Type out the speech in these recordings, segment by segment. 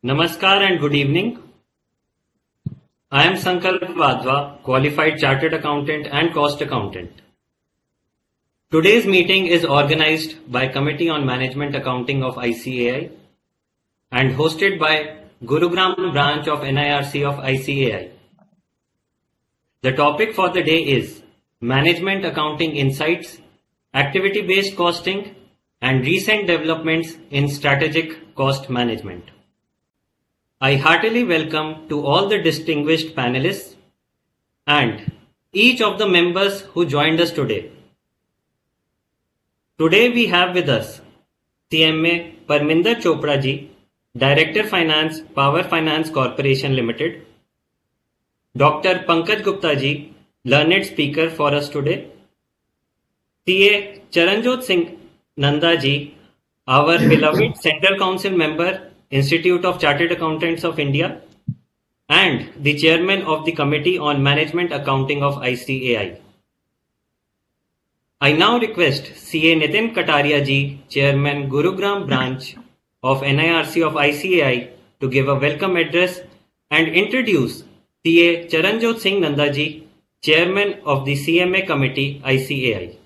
Namaskar and good evening. I am Sankalp Vadhva, qualified chartered accountant and cost accountant. Today's meeting is organized by Committee on Management Accounting of ICAI and hosted by Gurugram branch of NIRC of ICAI. The topic for the day is Management Accounting Insights, Activity-Based Costing and Recent Developments in Strategic Cost Management. I heartily welcome to all the distinguished panelists and each of the members who joined us today. Today we have with us CMA Parminder Chopra ji, Director Finance, Power Finance Corporation Limited, Dr. Pankaj Gupta ji, learned speaker for us today, CA Charanjot Singh Nanda ji, our beloved Central Council member, Institute of Chartered Accountants of India, and the Chairman of the Committee on Management Accounting of ICAI. I now request CA Nitin Kataria ji, Chairman Gurugram branch of NIRC of ICAI, to give a welcome address and introduce CA Charanjot Singh Nanda ji, Chairman of the CMA Committee ICAI.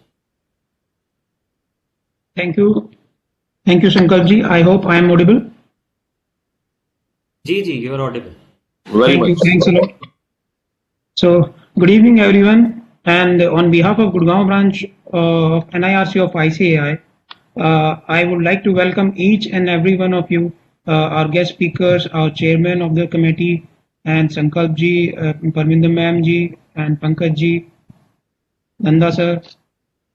Thank you. Thank you, Sankalp ji. I hope I am audible. Ji, you are audible. Thank you. Thanks a lot. So, good evening, everyone. And on behalf of Gurgaon branch of NIRC of ICAI, I would like to welcome each and every one of you, our guest speakers, our chairman of the committee, and Sankalp ji, Parminder ma'am ji, and Pankaj ji, Nanda sir.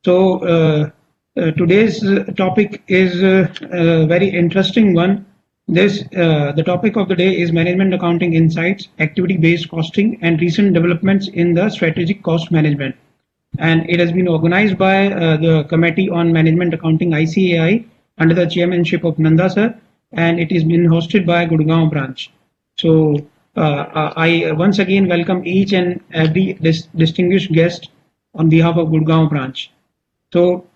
So, today's topic is a very interesting one. The topic of the day is Management Accounting Insights, Activity-Based Costing and Recent Developments in the Strategic Cost Management. And it has been organized by the Committee on Management Accounting ICAI under the chairmanship of Nanda sir, and it is been hosted by Gurgaon branch. So I once again welcome each and every distinguished guest on behalf of Gurgaon branch. So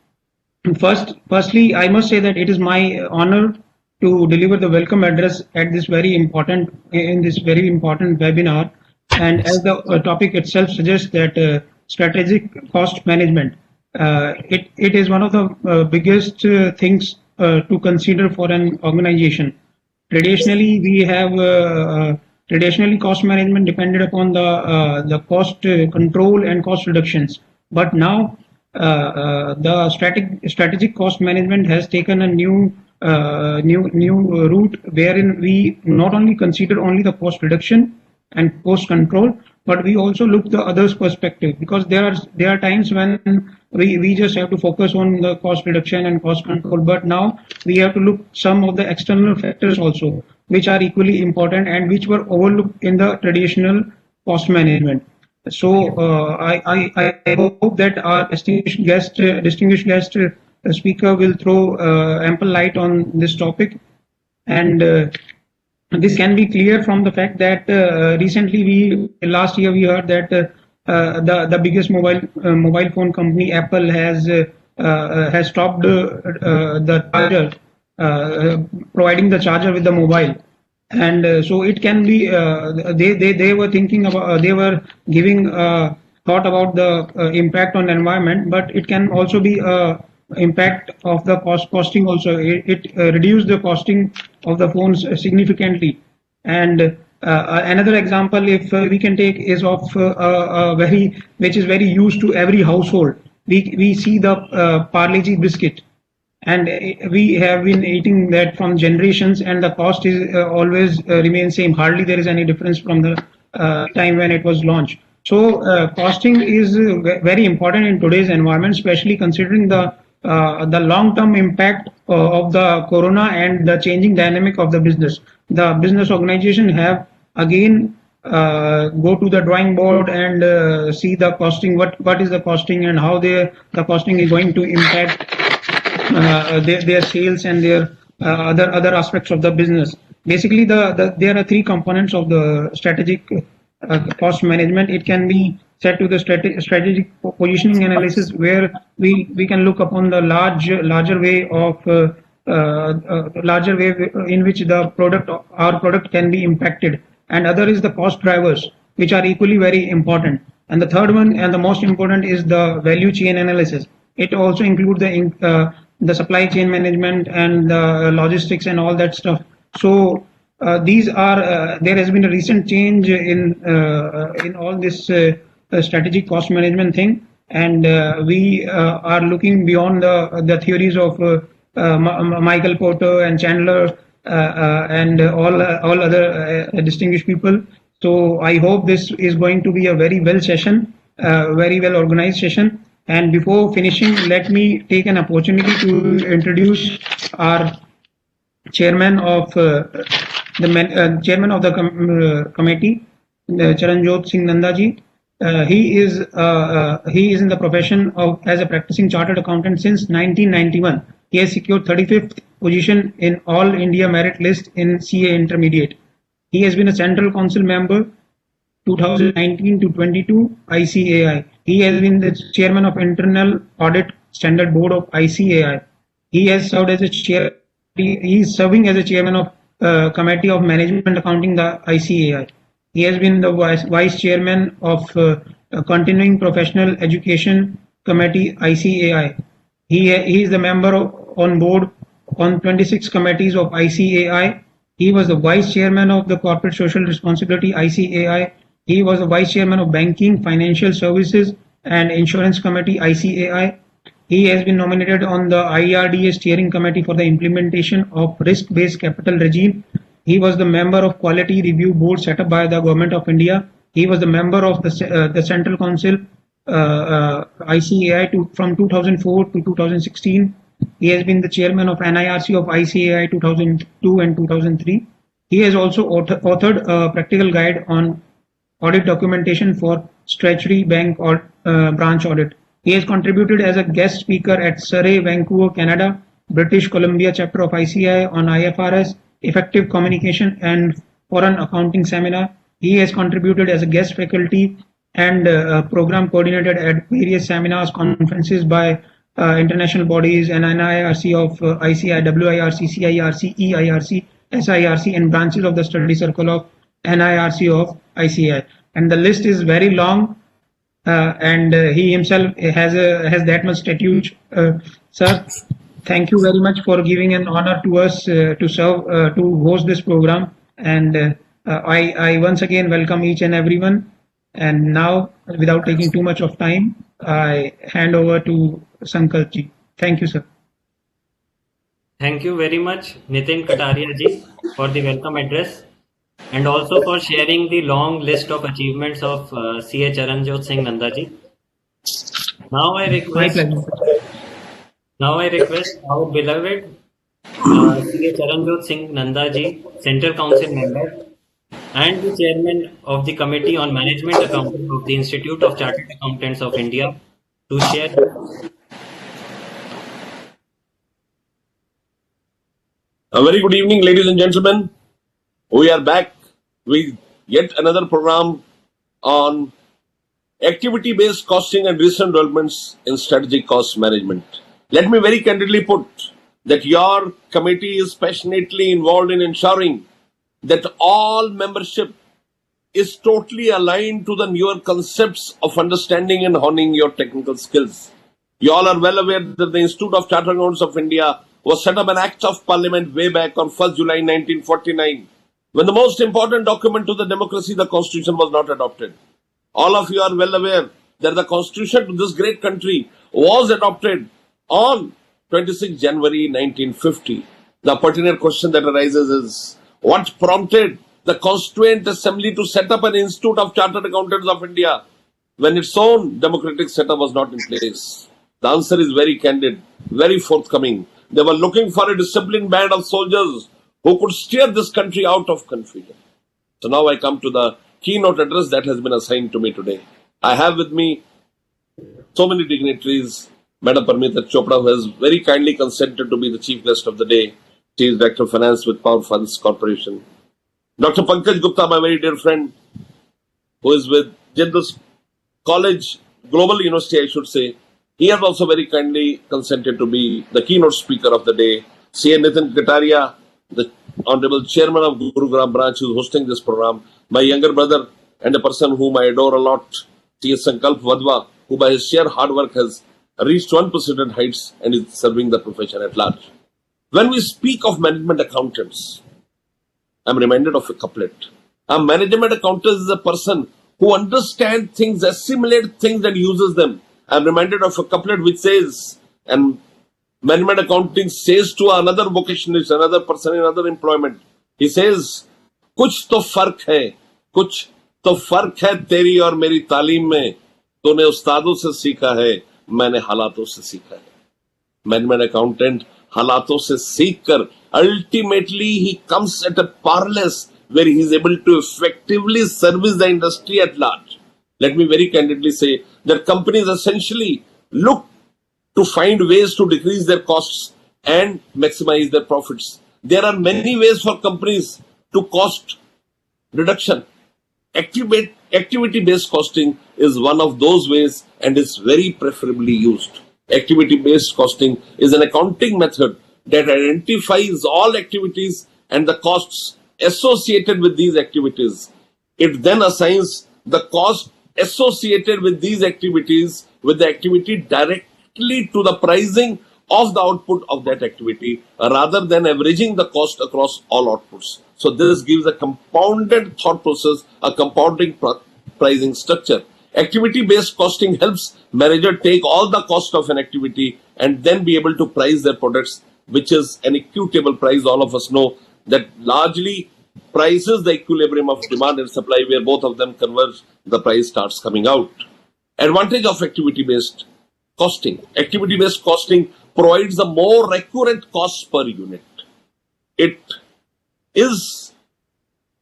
firstly, I must say that it is my honor to deliver the welcome address at this very important webinar, and as the topic itself suggests that strategic cost management, it is one of the biggest things to consider for an organization. Traditionally, we have cost management depended upon the cost control and cost reductions, but now the strategic cost management has taken a new route wherein we not only consider only the cost reduction and cost control, but we also look the other's perspective, because there are times when we just have to focus on the cost reduction and cost control, but now we have to look some of the external factors also, which are equally important and which were overlooked in the traditional cost management. So I hope that our distinguished guest speaker will throw ample light on this topic, and this can be clear from the fact that recently last year we heard that the biggest mobile phone company, Apple, has stopped the charger, providing the charger with the mobile. And so it can be they were thinking about, they were giving thought about the impact on the environment, but it can also be impact of the costing also. It reduced the costing of the phones significantly. And another example, if we can take, is of which is very used to every household. We see the Parle-G biscuit, and we have been eating that from generations, and the cost is always remains same. Hardly there is any difference from the time when it was launched. So costing is very important in today's environment, especially considering the long-term impact of the corona and the changing dynamic of the business. The business organization have again go to the drawing board and see the costing, what is the costing and how the costing is going to impact their sales and their other aspects of the business. Basically, there are three components of the strategic cost management. It can be set to the strategic positioning analysis, where we can look upon the larger way of larger way in which our product can be impacted, and other is the cost drivers, which are equally very important. And the third one and the most important is the value chain analysis. It also includes the supply chain management and the logistics and all that stuff. So these are there has been a recent change in all this strategic cost management thing, and we are looking beyond the theories of Michael Porter and Chandler and all other distinguished people. So I hope this is going to be a very well session, very well organized session. And before finishing, let me take an opportunity to introduce our chairman of chairman of the committee, Charanjot Singh Nanda ji. He is in the profession of as a practicing chartered accountant since 1991. He has secured 35th position in All India Merit List in CA Intermediate. He has been a Central Council member 2019 to 22 ICAI. He has been the chairman of Internal Audit Standard Board of ICAI. He has served as a chair. He is serving as a chairman of Committee of Management Accounting, the ICAI. He has been the vice chairman of Continuing Professional Education Committee, ICAI. He is the member on board on 26 committees of ICAI. He was the vice chairman of the Corporate Social Responsibility, ICAI. He was the vice chairman of Banking, Financial Services and Insurance Committee, ICAI. He has been nominated on the IRDA Steering Committee for the implementation of risk-based capital regime. He was the member of Quality Review Board set up by the Government of India. He was the member of the Central Council ICAI from 2004 to 2016. He has been the chairman of NIRC of ICAI 2002 and 2003. He has also authored a practical guide on audit documentation for statutory bank or branch audit. He has contributed as a guest speaker at Surrey, Vancouver, Canada, British Columbia chapter of ICAI on IFRS, effective communication and foreign accounting seminar. He has contributed as a guest faculty and program coordinated at various seminars, conferences by international bodies and NIRC of ICI, WIRC, CIRC, EIRC, SIRC and branches of the study circle of NIRC of ICI. And the list is very long, and he himself has that much statute. Sir, thank you very much for giving an honor to us to serve to host this program. And I once again welcome each and everyone. And now, without taking too much of time, I hand over to Sankalp ji. Thank you, sir. Thank you very much, Nitin Kataria ji, for the welcome address and also for sharing the long list of achievements of CA Charanjot Singh Nanda ji. Now I request our beloved CA Charanjot Singh Nanda ji, Central Council member and the chairman of the Committee on Management Accounting of the Institute of Chartered Accountants of India, to share. A very good evening, ladies and gentlemen. We are back with yet another program on activity-based costing and recent developments in strategic cost management. Let me very candidly put that your committee is passionately involved in ensuring that all membership is totally aligned to the newer concepts of understanding and honing your technical skills. You all are well aware that the Institute of Chartered Accountants of India was set up an Act of Parliament way back on 1st July 1949, when the most important document to the democracy, the Constitution, was not adopted. All of you are well aware that the Constitution to this great country was adopted on 26 January 1950. The pertinent question that arises is, what prompted the Constituent Assembly to set up an Institute of Chartered Accountants of India when its own democratic setup was not in place? The answer is very candid, very forthcoming. They were looking for a disciplined band of soldiers who could steer this country out of confusion. So now I come to the keynote address that has been assigned to me today. I have with me so many dignitaries. Madam Parmita Chopra, who has very kindly consented to be the chief guest of the day. She is Director of Finance with Power Funds Corporation. Dr. Pankaj Gupta, my very dear friend, who is with Jindal College, Global University, I should say. He has also very kindly consented to be the keynote speaker of the day. C.A. Nitin Kataria, the Honorable Chairman of Gurugram branch, who is hosting this program, my younger brother and a person whom I adore a lot, C.S. Sankalp Vadva, who by his sheer hard work has reached unprecedented heights and is serving the profession at large. When we speak of management accountants, I'm reminded of a couplet. A management accountant is a person who understands things, assimilates things and uses them. I'm reminded of a couplet which says, and management accounting says to another vocationalist, another person in another employment, he says, कुछ तो फर्क है तेरी और मेरी तालीम में, तूने उस्तादों से सीखा है, मैंने हालातों से सीखा है. Management accountant हालातों से सीखकर ultimately he comes at a parlous where he is able to effectively service the industry at large. Let me very candidly say that companies essentially look to find ways to decrease their costs and maximize their profits. There are many ways for companies to cost reduction. Activity-based costing is one of those ways and is very preferably used. Activity-based costing is an accounting method that identifies all activities and the costs associated with these activities. It then assigns the cost associated with these activities with the activity directly to the pricing of the output of that activity rather than averaging the cost across all outputs. So this gives a compounded thought process, a compounding pricing structure. Activity-based costing helps manager take all the cost of an activity and then be able to price their products, which is an equitable price. All of us know that largely prices the equilibrium of demand and supply, where both of them converge, the price starts coming out. Advantage of activity-based costing. Activity-based costing provides a more accurate cost per unit. It is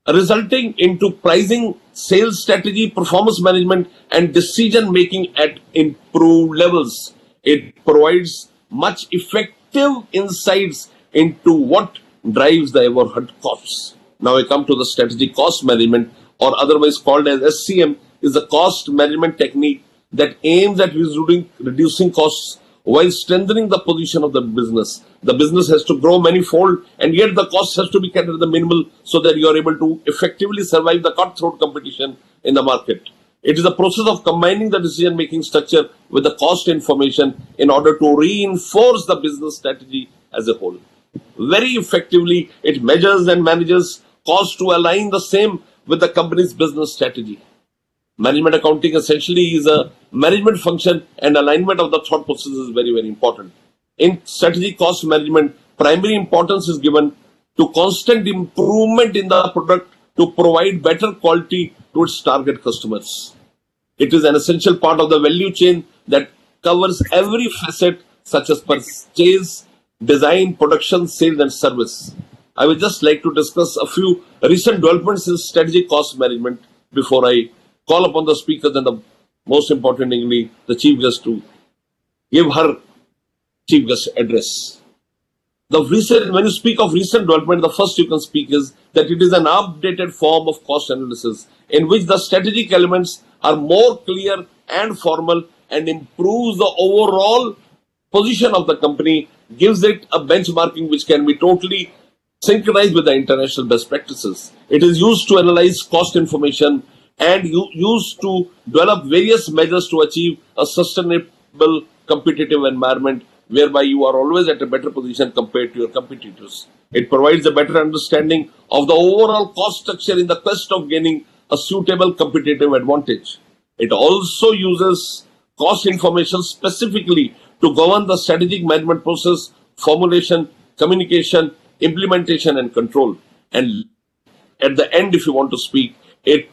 resulting into pricing, sales strategy, performance management, and decision making at improved levels. It provides much effective insights into what drives the overhead costs. Now I come to the strategic cost management, or otherwise called as SCM, is a cost management technique that aims at reducing costs while strengthening the position of the business. The business has to grow manifold, and yet the cost has to be kept at the minimal so that you are able to effectively survive the cutthroat competition in the market. It is a process of combining the decision-making structure with the cost information in order to reinforce the business strategy as a whole. Very effectively, it measures and manages costs to align the same with the company's business strategy. Management accounting essentially is a management function, and alignment of the thought process is very, very important. In strategic cost management, primary importance is given to constant improvement in the product to provide better quality to its target customers. It is an essential part of the value chain that covers every facet such as purchase, design, production, sales and service. I would just like to discuss a few recent developments in strategic cost management before I call upon the speakers and the most importantly, the chief guest to give her chief guest address. When you speak of recent development, the first you can speak is that it is an updated form of cost analysis in which the strategic elements are more clear and formal and improves the overall position of the company, gives it a benchmarking which can be totally synchronized with the international best practices. It is used to analyze cost information and used to develop various measures to achieve a sustainable competitive environment whereby you are always at a better position compared to your competitors. It provides a better understanding of the overall cost structure in the quest of gaining a suitable competitive advantage. It also uses cost information specifically to govern the strategic management process, formulation, communication, implementation and control. And at the end, if you want to speak, it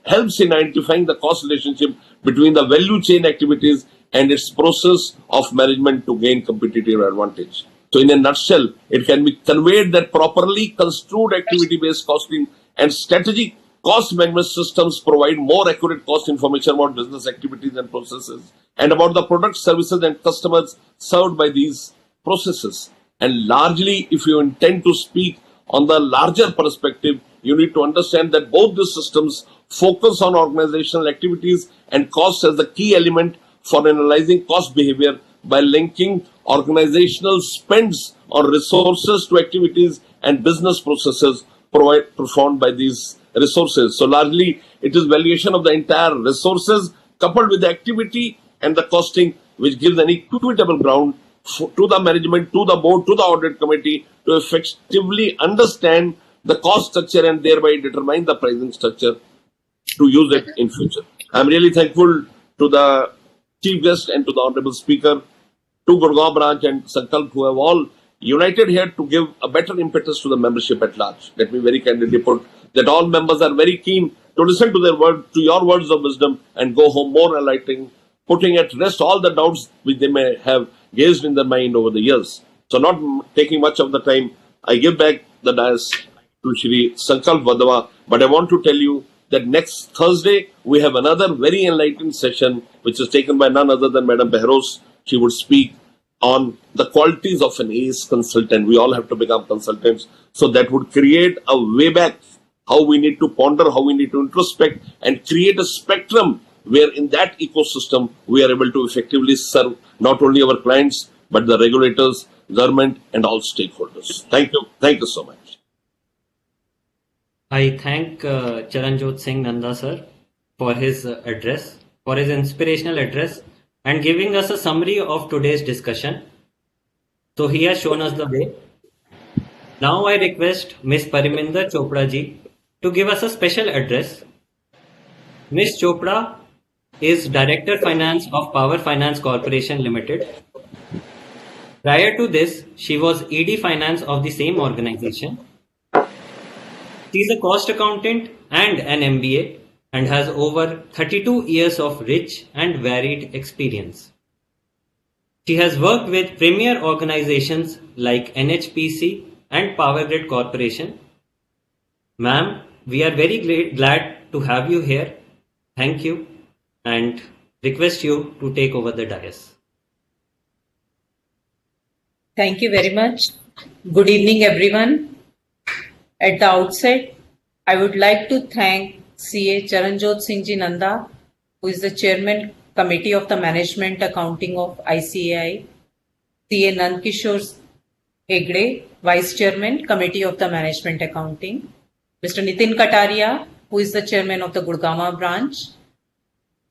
helps in identifying the cost relationship between the value chain activities and its process of management to gain competitive advantage. So in a nutshell, it can be conveyed that properly construed activity-based costing and strategic cost management systems provide more accurate cost information about business activities and processes and about the products, services and customers served by these processes. And largely, if you intend to speak on the larger perspective, you need to understand that both these systems focus on organizational activities and cost as the key element for analyzing cost behavior by linking organizational spends on resources to activities and business processes performed by these resources. So largely, it is valuation of the entire resources coupled with the activity and the costing, which gives an equitable ground to the management, to the board, to the audit committee to effectively understand the cost structure and thereby determine the pricing structure to use it in future. I'm really thankful to the chief guest and to the honorable speaker, to Gurgaon branch and Sankalp, who have all united here to give a better impetus to the membership at large. Let me very candidly put that all members are very keen to listen to their word, to your words of wisdom, and go home more enlightening, putting at rest all the doubts which they may have gazed in their mind over the years. So, not taking much of the time, I give back the dais to Shri Sankalp Wadhwa, but I want to tell you that next Thursday we have another very enlightened session which is taken by none other than Madam Behrouz. She would speak on the qualities of an ACE consultant. We all have to become consultants. So that would create a way back, how we need to ponder, how we need to introspect and create a spectrum where in that ecosystem we are able to effectively serve not only our clients but the regulators, government and all stakeholders. Thank you. Thank you so much. I thank Charanjot Singh Nanda sir for his address, for his inspirational address and giving us a summary of today's discussion. So he has shown us the way. Now I request Ms. Pariminder Chopra ji to give us a special address. Ms. Chopra is Director Finance of Power Finance Corporation Limited. Prior to this, she was ED Finance of the same organization. She is a cost accountant and an MBA and has over 32 years of rich and varied experience. She has worked with premier organizations like NHPC and Power Grid Corporation. Ma'am, we are very glad to have you here. Thank you and request you to take over the dais. Thank you very much. Good evening, everyone. At the outset, I would like to thank CA Charanjot Singh Ji Nanda, who is the Chairman Committee of the Management Accounting of ICAI, CA Nandkishore Hegde, Vice Chairman Committee of the Management Accounting, Mr. Nitin Kataria, who is the Chairman of the Gurgaon branch,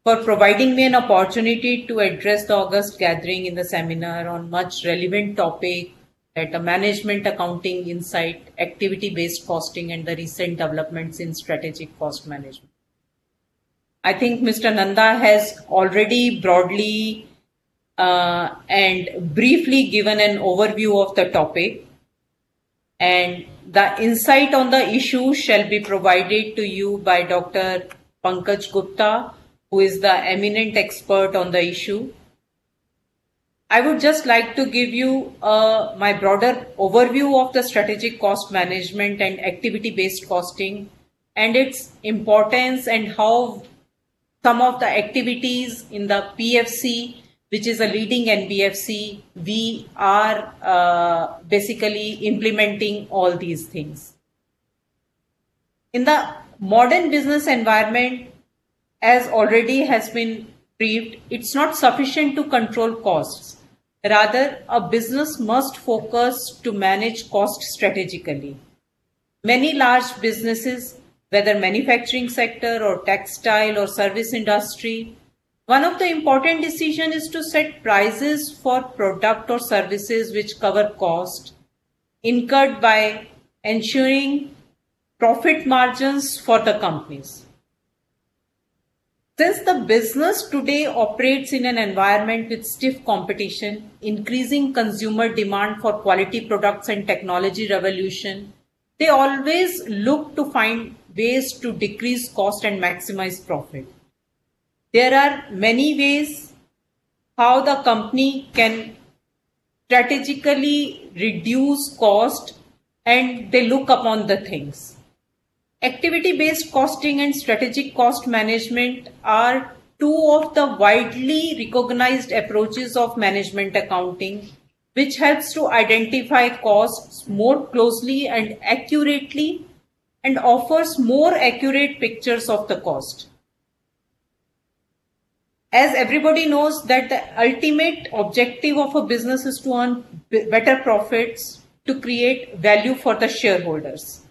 for providing me an opportunity to address the August gathering in the seminar on much relevant topic at a management accounting insight, activity-based costing and the recent developments in strategic cost management. I think Mr. Nanda has already broadly and briefly given an overview of the topic, and the insight on the issue shall be provided to you by Dr. Pankaj Gupta, who is the eminent expert on the issue. I would just like to give you my broader overview of the strategic cost management and activity-based costing and its importance and how some of the activities in the PFC, which is a leading NBFC, we are basically implementing all these things. In the modern business environment, as already has been briefed, it's not sufficient to control costs. Rather, a business must focus to manage cost strategically. Many large businesses, whether manufacturing sector or textile or service industry, one of the important decisions is to set prices for product or services which cover cost incurred by ensuring profit margins for the companies. Since the business today operates in an environment with stiff competition, increasing consumer demand for quality products and technology revolution, they always look to find ways to decrease cost and maximize profit. There are many ways how the company can strategically reduce cost, and they look upon the things. Activity-based costing and strategic cost management are two of the widely recognized approaches of management accounting, which helps to identify costs more closely and accurately and offers more accurate pictures of the cost. As everybody knows that the ultimate objective of a business is to earn better profits, to create value for the shareholders.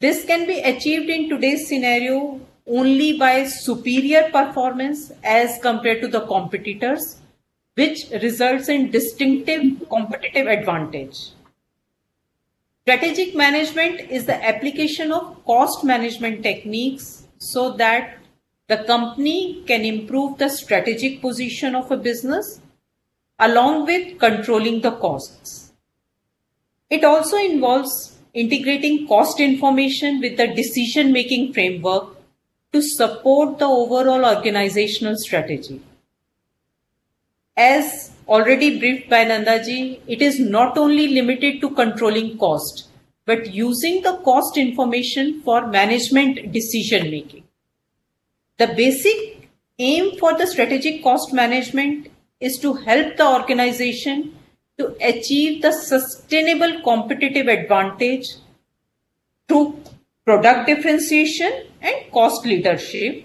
This can be achieved in today's scenario only by superior performance as compared to the competitors, which results in distinctive competitive advantage. Strategic management is the application of cost management techniques so that the company can improve the strategic position of a business along with controlling the costs. It also involves integrating cost information with the decision-making framework to support the overall organizational strategy. As already briefed by Nandaji, it is not only limited to controlling cost, but using the cost information for management decision making. The basic aim for the strategic cost management is to help the organization to achieve the sustainable competitive advantage through product differentiation and cost leadership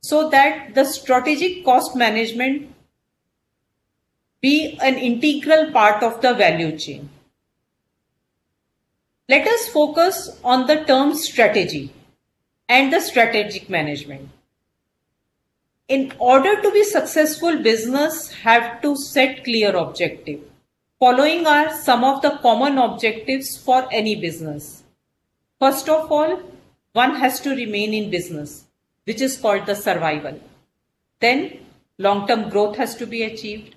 so that the strategic cost management be an integral part of the value chain. Let us focus on the term strategy and the strategic management. In order to be successful, business have to set clear objective. Following are some of the common objectives for any business. First of all, one has to remain in business, which is called the survival. Then long-term growth has to be achieved,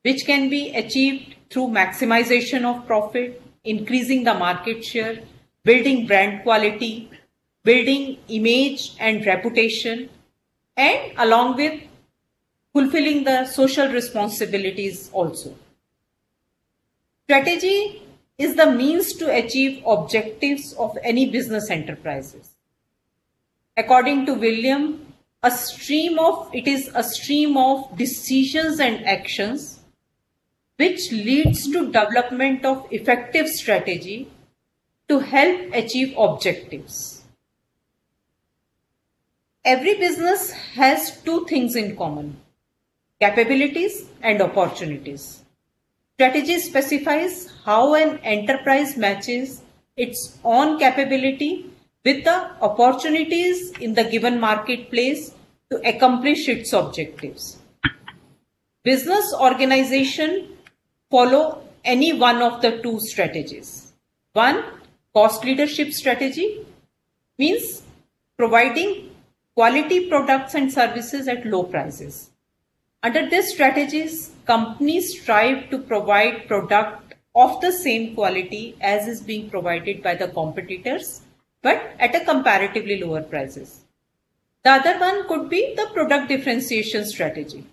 which can be achieved through maximization of profit, increasing the market share, building brand quality, building image and reputation, and along with fulfilling the social responsibilities also. Strategy is the means to achieve objectives of any business enterprises. According to William, it is a stream of decisions and actions which leads to development of effective strategy to help achieve objectives. Every business has two things in common: capabilities and opportunities. Strategy specifies how an enterprise matches its own capability with the opportunities in the given marketplace to accomplish its objectives. Business organization follow any one of the two strategies. One, cost leadership strategy, means providing quality products and services at low prices. Under these strategies, companies strive to provide product of the same quality as is being provided by the competitors, but at a comparatively lower prices. The other one could be the product differentiation strategy,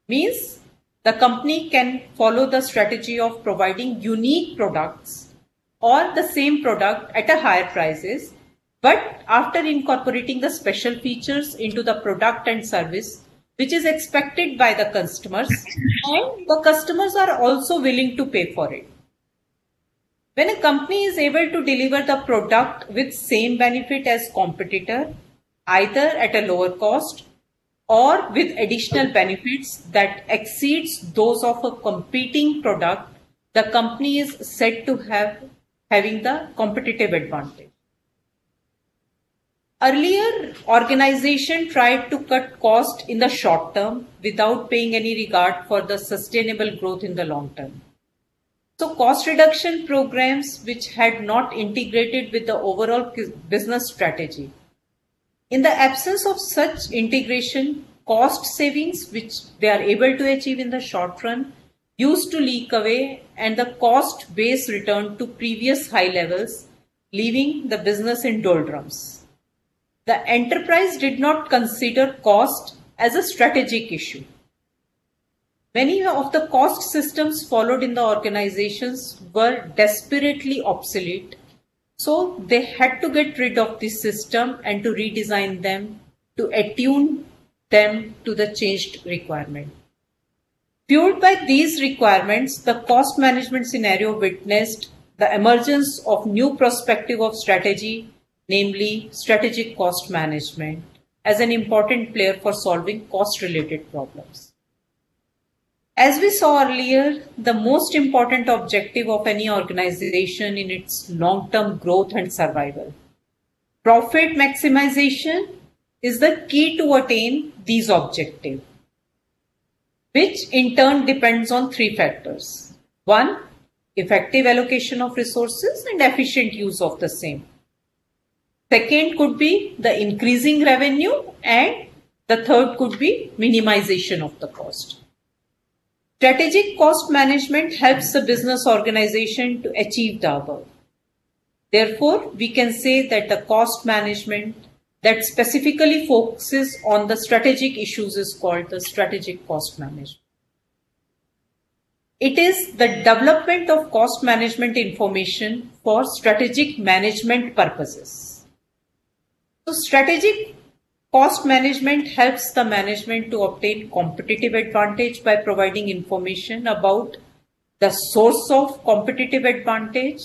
means the company can follow the strategy of providing unique products or the same product at a higher prices, but after incorporating the special features into the product and service which is expected by the customers, and the customers are also willing to pay for it. When a company is able to deliver the product with same benefit as competitor, either at a lower cost or with additional benefits that exceeds those of a competing product, the company is said to having the competitive advantage. Earlier, organization tried to cut cost in the short term without paying any regard for the sustainable growth in the long term. So cost reduction programs which had not integrated with the overall business strategy. In the absence of such integration, cost savings which they are able to achieve in the short run used to leak away and the cost base returned to previous high levels, leaving the business in doldrums. The enterprise did not consider cost as a strategic issue. Many of the cost systems followed in the organizations were desperately obsolete, so they had to get rid of this system and to redesign them, to attune them to the changed requirement. Fueled by these requirements, the cost management scenario witnessed the emergence of new perspective of strategy, namely strategic cost management, as an important player for solving cost-related problems. As we saw earlier, the most important objective of any organization in its long-term growth and survival. Profit maximization is the key to attain these objectives, which in turn depends on three factors. One, effective allocation of resources and efficient use of the same. Second could be the increasing revenue, and the third could be minimization of the cost. Strategic cost management helps the business organization to achieve the above. Therefore, we can say that the cost management that specifically focuses on the strategic issues is called the strategic cost management. It is the development of cost management information for strategic management purposes. So, strategic cost management helps the management to obtain competitive advantage by providing information about the source of competitive advantage,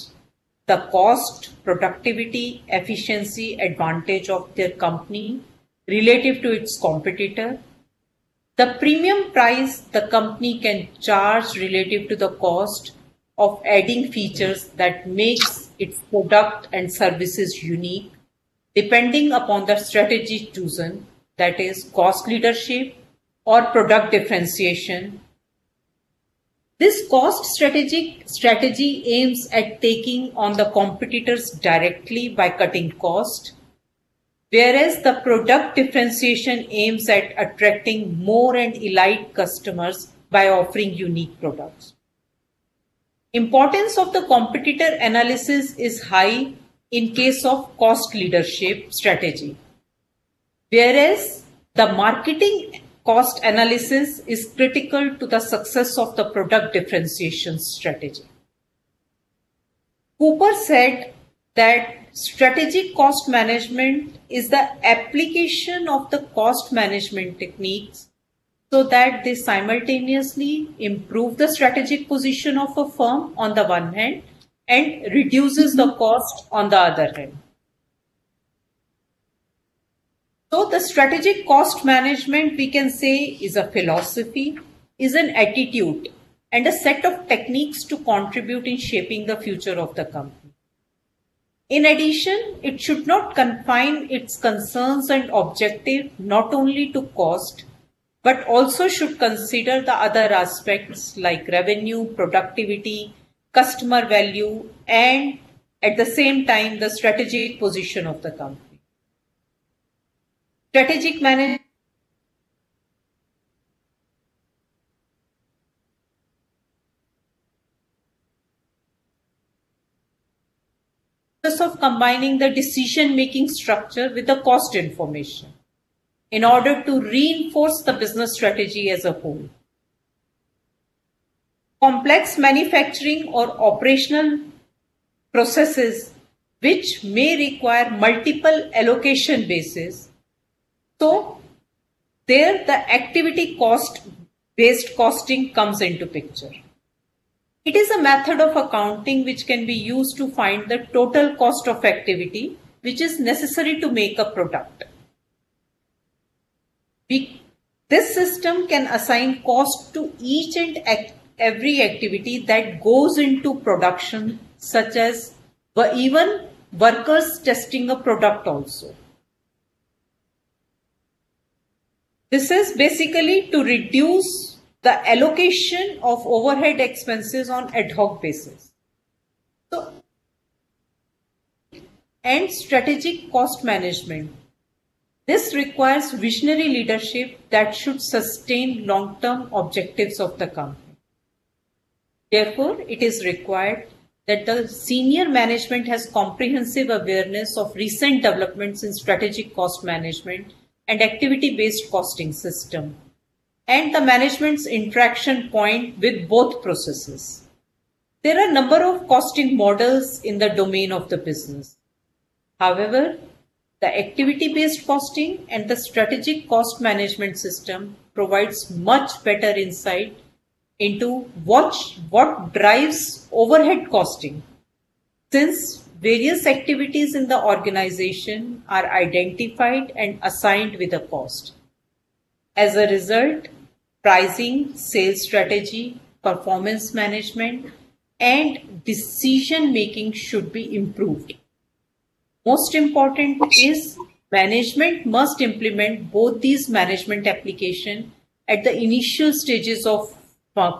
the cost, productivity, efficiency advantage of their company relative to its competitor, the premium price the company can charge relative to the cost of adding features that makes its product and services unique, depending upon the strategy chosen, that is cost leadership or product differentiation. This cost strategy aims at taking on the competitors directly by cutting cost, whereas the product differentiation aims at attracting more and elite customers by offering unique products. Importance of the competitor analysis is high in case of cost leadership strategy, whereas the marketing cost analysis is critical to the success of the product differentiation strategy. Cooper said that strategic cost management is the application of the cost management techniques so that they simultaneously improve the strategic position of a firm on the one hand and reduces the cost on the other hand. So the strategic cost management, we can say, is a philosophy, is an attitude, and a set of techniques to contribute in shaping the future of the company. In addition, it should not confine its concerns and objective not only to cost, but also should consider the other aspects like revenue, productivity, customer value, and at the same time, the strategic position of the company. Strategic management of combining the decision-making structure with the cost information in order to reinforce the business strategy as a whole. Complex manufacturing or operational processes which may require multiple allocation bases. So, there the activity cost-based costing comes into picture. It is a method of accounting which can be used to find the total cost of activity which is necessary to make a product. This system can assign cost to each and every activity that goes into production, such as even workers testing a product also. This is basically to reduce the allocation of overhead expenses on ad hoc basis. So, and strategic cost management. This requires visionary leadership that should sustain long-term objectives of the company. Therefore, it is required that the senior management has comprehensive awareness of recent developments in strategic cost management and activity-based costing system, and the management's interaction point with both processes. There are a number of costing models in the domain of the business. However, the activity-based costing and the strategic cost management system provides much better insight into what drives overhead costing, since various activities in the organization are identified and assigned with a cost. As a result, pricing, sales strategy, performance management, and decision making should be improved. Most important is management must implement both these management applications at the initial stages of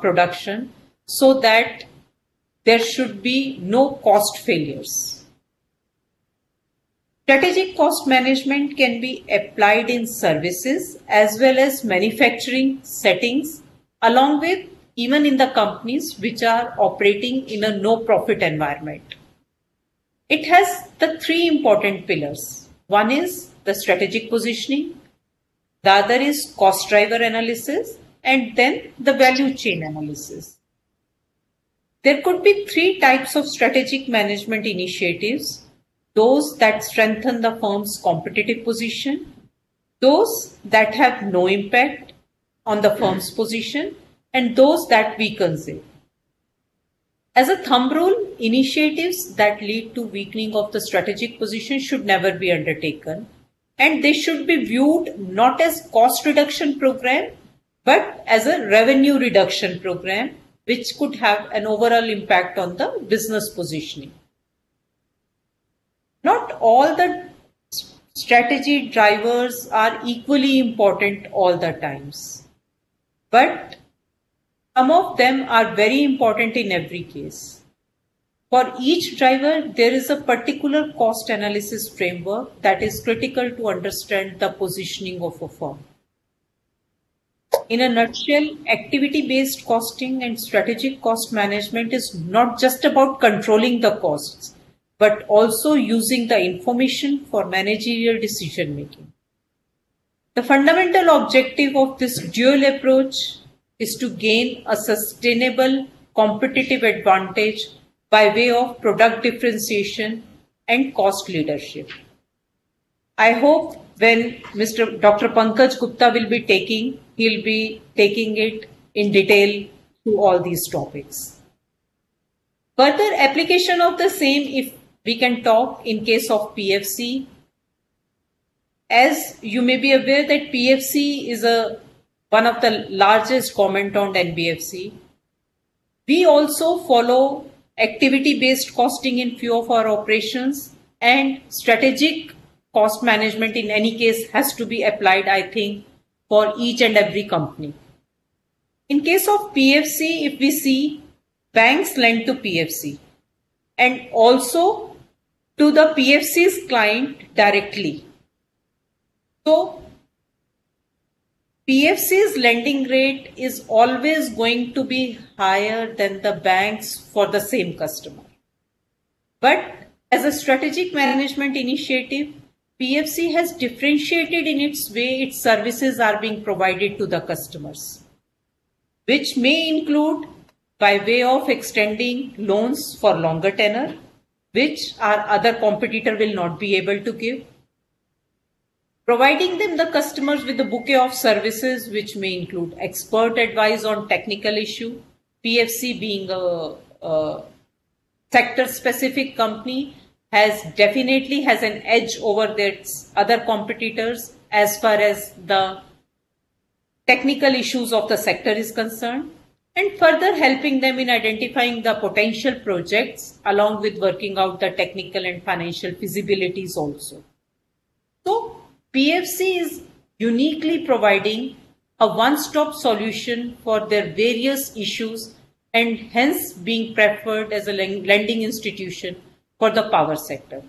production so that there should be no cost failures. Strategic cost management can be applied in services as well as manufacturing settings, along with even in the companies which are operating in a no profit environment. It has the three important pillars. One is the strategic positioning, the other is cost driver analysis, and then the value chain analysis. There could be three types of strategic management initiatives: those that strengthen the firm's competitive position, those that have no impact on the firm's position, and those that weakens it. As a thumb rule, initiatives that lead to weakening of the strategic position should never be undertaken, and they should be viewed not as cost reduction program, but as a revenue reduction program, which could have an overall impact on the business positioning. Not all the strategy drivers are equally important all the times, but some of them are very important in every case. For each driver, there is a particular cost analysis framework that is critical to understand the positioning of a firm. In a nutshell, activity-based costing and strategic cost management is not just about controlling the costs, but also using the information for managerial decision making. The fundamental objective of this dual approach is to gain a sustainable competitive advantage by way of product differentiation and cost leadership. I hope when Dr. Pankaj Gupta will be taking, he'll be taking it in detail to all these topics. Further application of the same, if we can talk in case of PFC. As you may be aware that PFC is one of the largest comment-owned NBFC. We also follow activity-based costing in few of our operations, and strategic cost management in any case has to be applied, I think, for each and every company. In case of PFC, if we see, banks lend to PFC and also to the PFC's client directly. So, PFC's lending rate is always going to be higher than the banks for the same customer. But as a strategic management initiative, PFC has differentiated in its way its services are being provided to the customers, which may include by way of extending loans for longer tenor, which our other competitor will not be able to give. Providing them, the customers, with a bouquet of services which may include expert advice on technical issue. PFC being a sector-specific company definitely has an edge over its other competitors as far as the technical issues of the sector is concerned, and further helping them in identifying the potential projects along with working out the technical and financial feasibilities also. So, PFC is uniquely providing a one-stop solution for their various issues and hence being preferred as a lending institution for the power sector.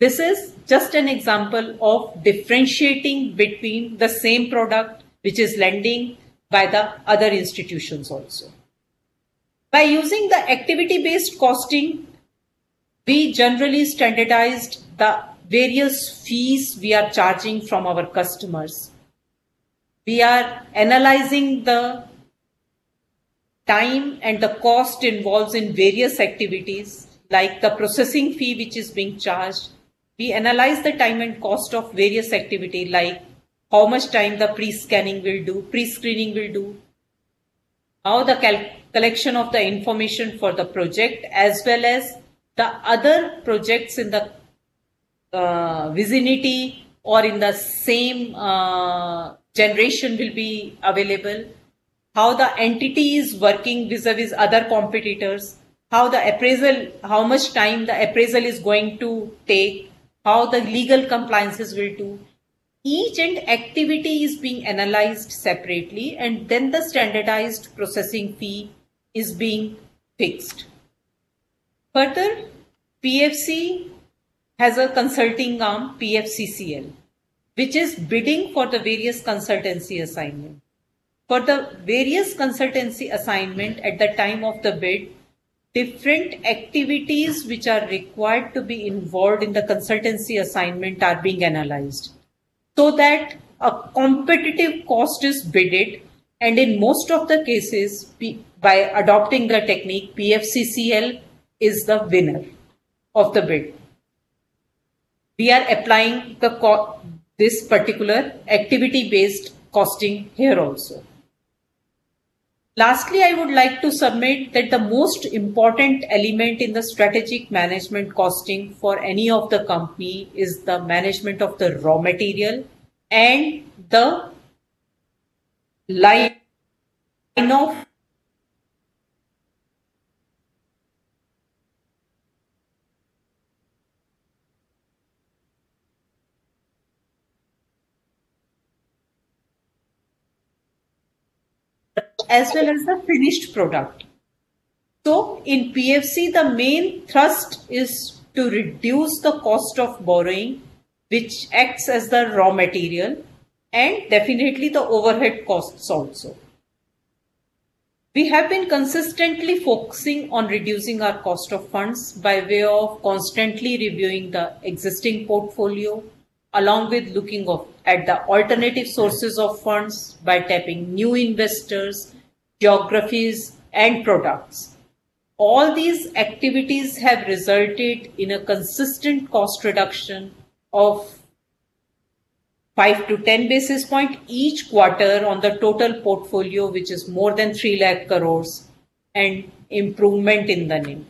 This is just an example of differentiating between the same product which is lending by the other institutions also. By using the activity-based costing, we generally standardized the various fees we are charging from our customers. We are analyzing the time and the cost involved in various activities, like the processing fee which is being charged. We analyze the time and cost of various activity, like how much time the pre-scanning will do, pre-screening will do, how the collection of the information for the project, as well as the other projects in the vicinity or in the same generation will be available, how the entity is working vis-a-vis other competitors, how much time the appraisal is going to take, how the legal compliances will do. Each and activity is being analyzed separately, and then the standardized processing fee is being fixed. Further, PFC has a consulting arm, PFCCL, which is bidding for the various consultancy assignment. For the various consultancy assignment at the time of the bid, different activities which are required to be involved in the consultancy assignment are being analyzed, so that a competitive cost is bidded, and in most of the cases, by adopting the technique, PFCCL is the winner of the bid. We are applying this particular activity-based costing here also. Lastly, I would like to submit that the most important element in the strategic management costing for any of the company is the management of the raw material and the line of as well as the finished product. So in PFC, the main thrust is to reduce the cost of borrowing, which acts as the raw material, and definitely the overhead costs also. We have been consistently focusing on reducing our cost of funds by way of constantly reviewing the existing portfolio, along with looking at the alternative sources of funds by tapping new investors, geographies, and products. All these activities have resulted in a consistent cost reduction of 5 to 10 basis points each quarter on the total portfolio, which is more than 3 lakh crores, and improvement in the NIM.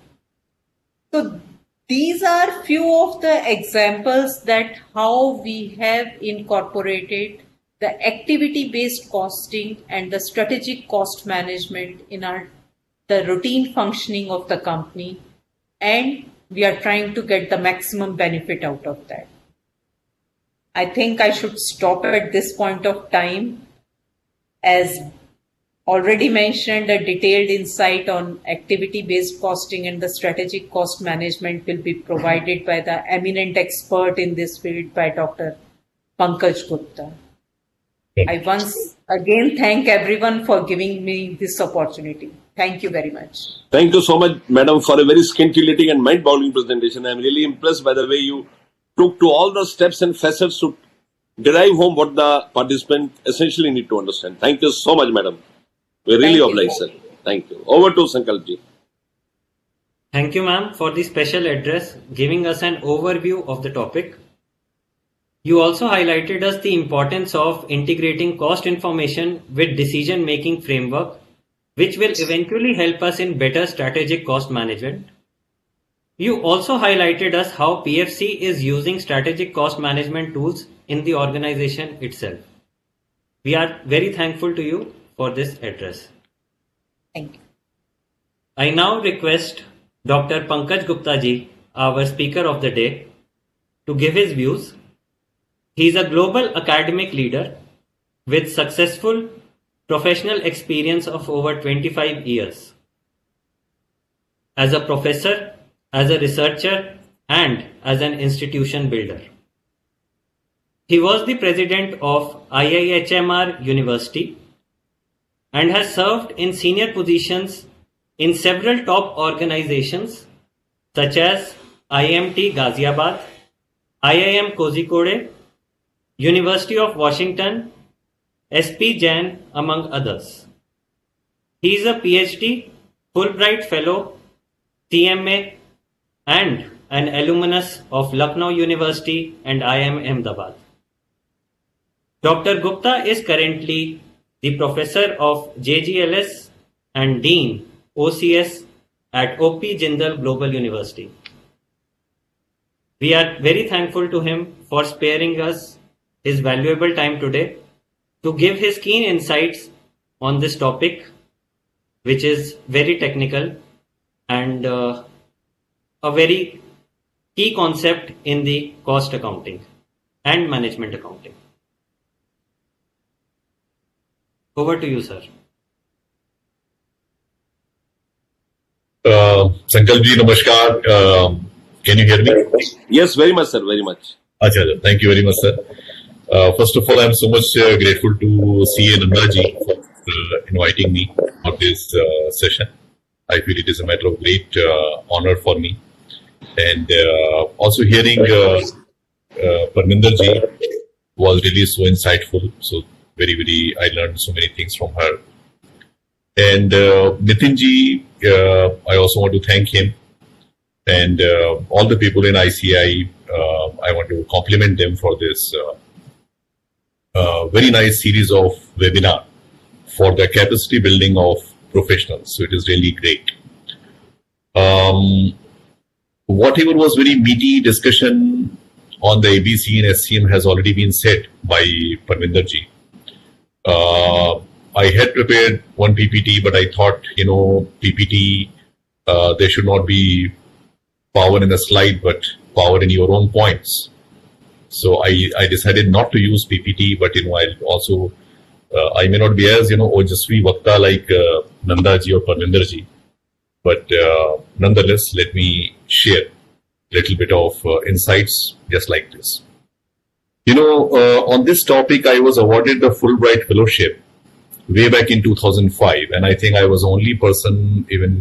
So these are few of the examples that how we have incorporated the activity-based costing and the strategic cost management in the routine functioning of the company, and we are trying to get the maximum benefit out of that. I think I should stop at this point of time. As already mentioned, a detailed insight on activity-based costing and the strategic cost management will be provided by the eminent expert in this field, by Dr. Pankaj Gupta. I once again thank everyone for giving me this opportunity. Thank you very much. Thank you so much, madam, for a very scintillating and mind-boggling presentation. I'm really impressed by the way you took to all the steps and facets to derive home what the participant essentially need to understand. Thank you so much, madam. We're really obliged, sir. Thank you. Over to Sankalp ji. Thank you, ma'am, for the special address, giving us an overview of the topic. You also highlighted us the importance of integrating cost information with decision-making framework, which will eventually help us in better strategic cost management. You also highlighted us how PFC is using strategic cost management tools in the organization itself. We are very thankful to you for this address. Thank you. I now request Dr. Pankaj Gupta ji, our speaker of the day, to give his views. He is a global academic leader with successful professional experience of over 25 years. As a professor, as a researcher, and as an institution builder. He was the president of IIHMR University and has served in senior positions in several top organizations such as IMT Ghaziabad, IIM Kozhikode, University of Washington, SP Jain, among others. He is a PhD, Fulbright Fellow, CMA, and an alumnus of Lucknow University and IIM Ahmedabad. Dr. Gupta is currently the Professor of JGLS and Dean OCS at OP Jindal Global University. We are very thankful to him for sparing us his valuable time today to give his keen insights on this topic, which is very technical and a very key concept in the cost accounting and management accounting. Over to you, sir. Sankalji, namaskar. Can you hear me? Yes, very much, sir. Very much. Acha, thank you very much, sir. First of all, I'm so much grateful to CA Nandaji for inviting me for this session. I feel it is a matter of great honor for me. And also hearing Parminderji was really so insightful. So very, I learned so many things from her. And Nitinji, I also want to thank him. And all the people in ICI, I want to compliment them for this very nice series of webinar for the capacity building of professionals. So it is really great. Whatever was very meaty discussion on the ABC and SCM has already been said by Parminderji. I had prepared one PPT, but I thought, PPT, there should not be power in the slide, but power in your own points. So I decided not to use PPT, but I'll also I may not be as Ojasvi Vakta like Nandaji or Parminderji, but nonetheless, let me share a little bit of insights just like this. On this topic, I was awarded the Fulbright Fellowship way back in 2005, and I think I was the only person, even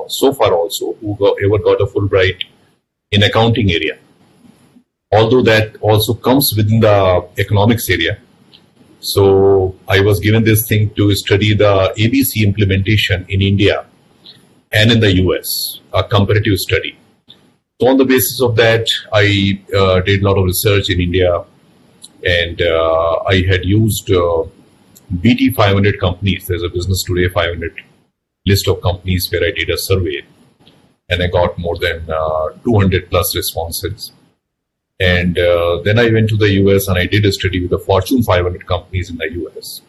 so far also, who ever got a Fulbright in accounting area. Although that also comes within the economics area. So I was given this thing to study the ABC implementation in India and in the US, a comparative study. So on the basis of that, I did a lot of research in India, and I had used BT 500 companies. There's a Business Today 500 list of companies where I did a survey, and I got more than 200 plus responses. And then I went to the US and I did a study with the Fortune 500 companies in the US.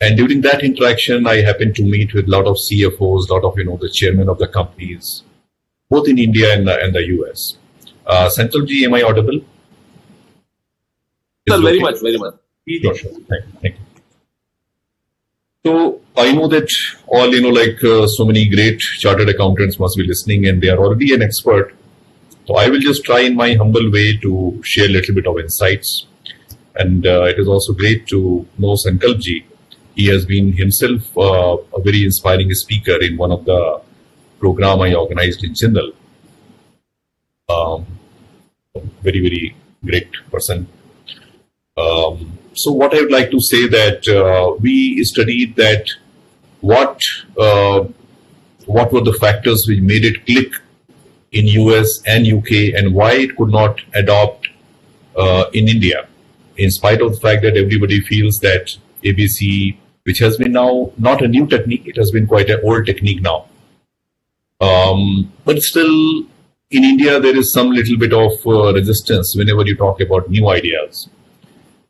And during that interaction, I happened to meet with a lot of CFOs, a lot of, the chairman of the companies, both in India and the US. Sankalji, am I audible? Sir, very much, very much. Sure. Thank you. So I know that all, so many great chartered accountants must be listening, and they are already an expert. So I will just try in my humble way to share a little bit of insights. And it is also great to know Sankalpji. He has been himself a very inspiring speaker in one of the program I organized in Jindal. Very great person. So what I would like to say that we studied that what were the factors which made it click in US and UK, and why it could not adopt in India, in spite of the fact that everybody feels that ABC, which has been now not a new technique, it has been quite an old technique now. But still, in India, there is some little bit of resistance whenever you talk about new ideas.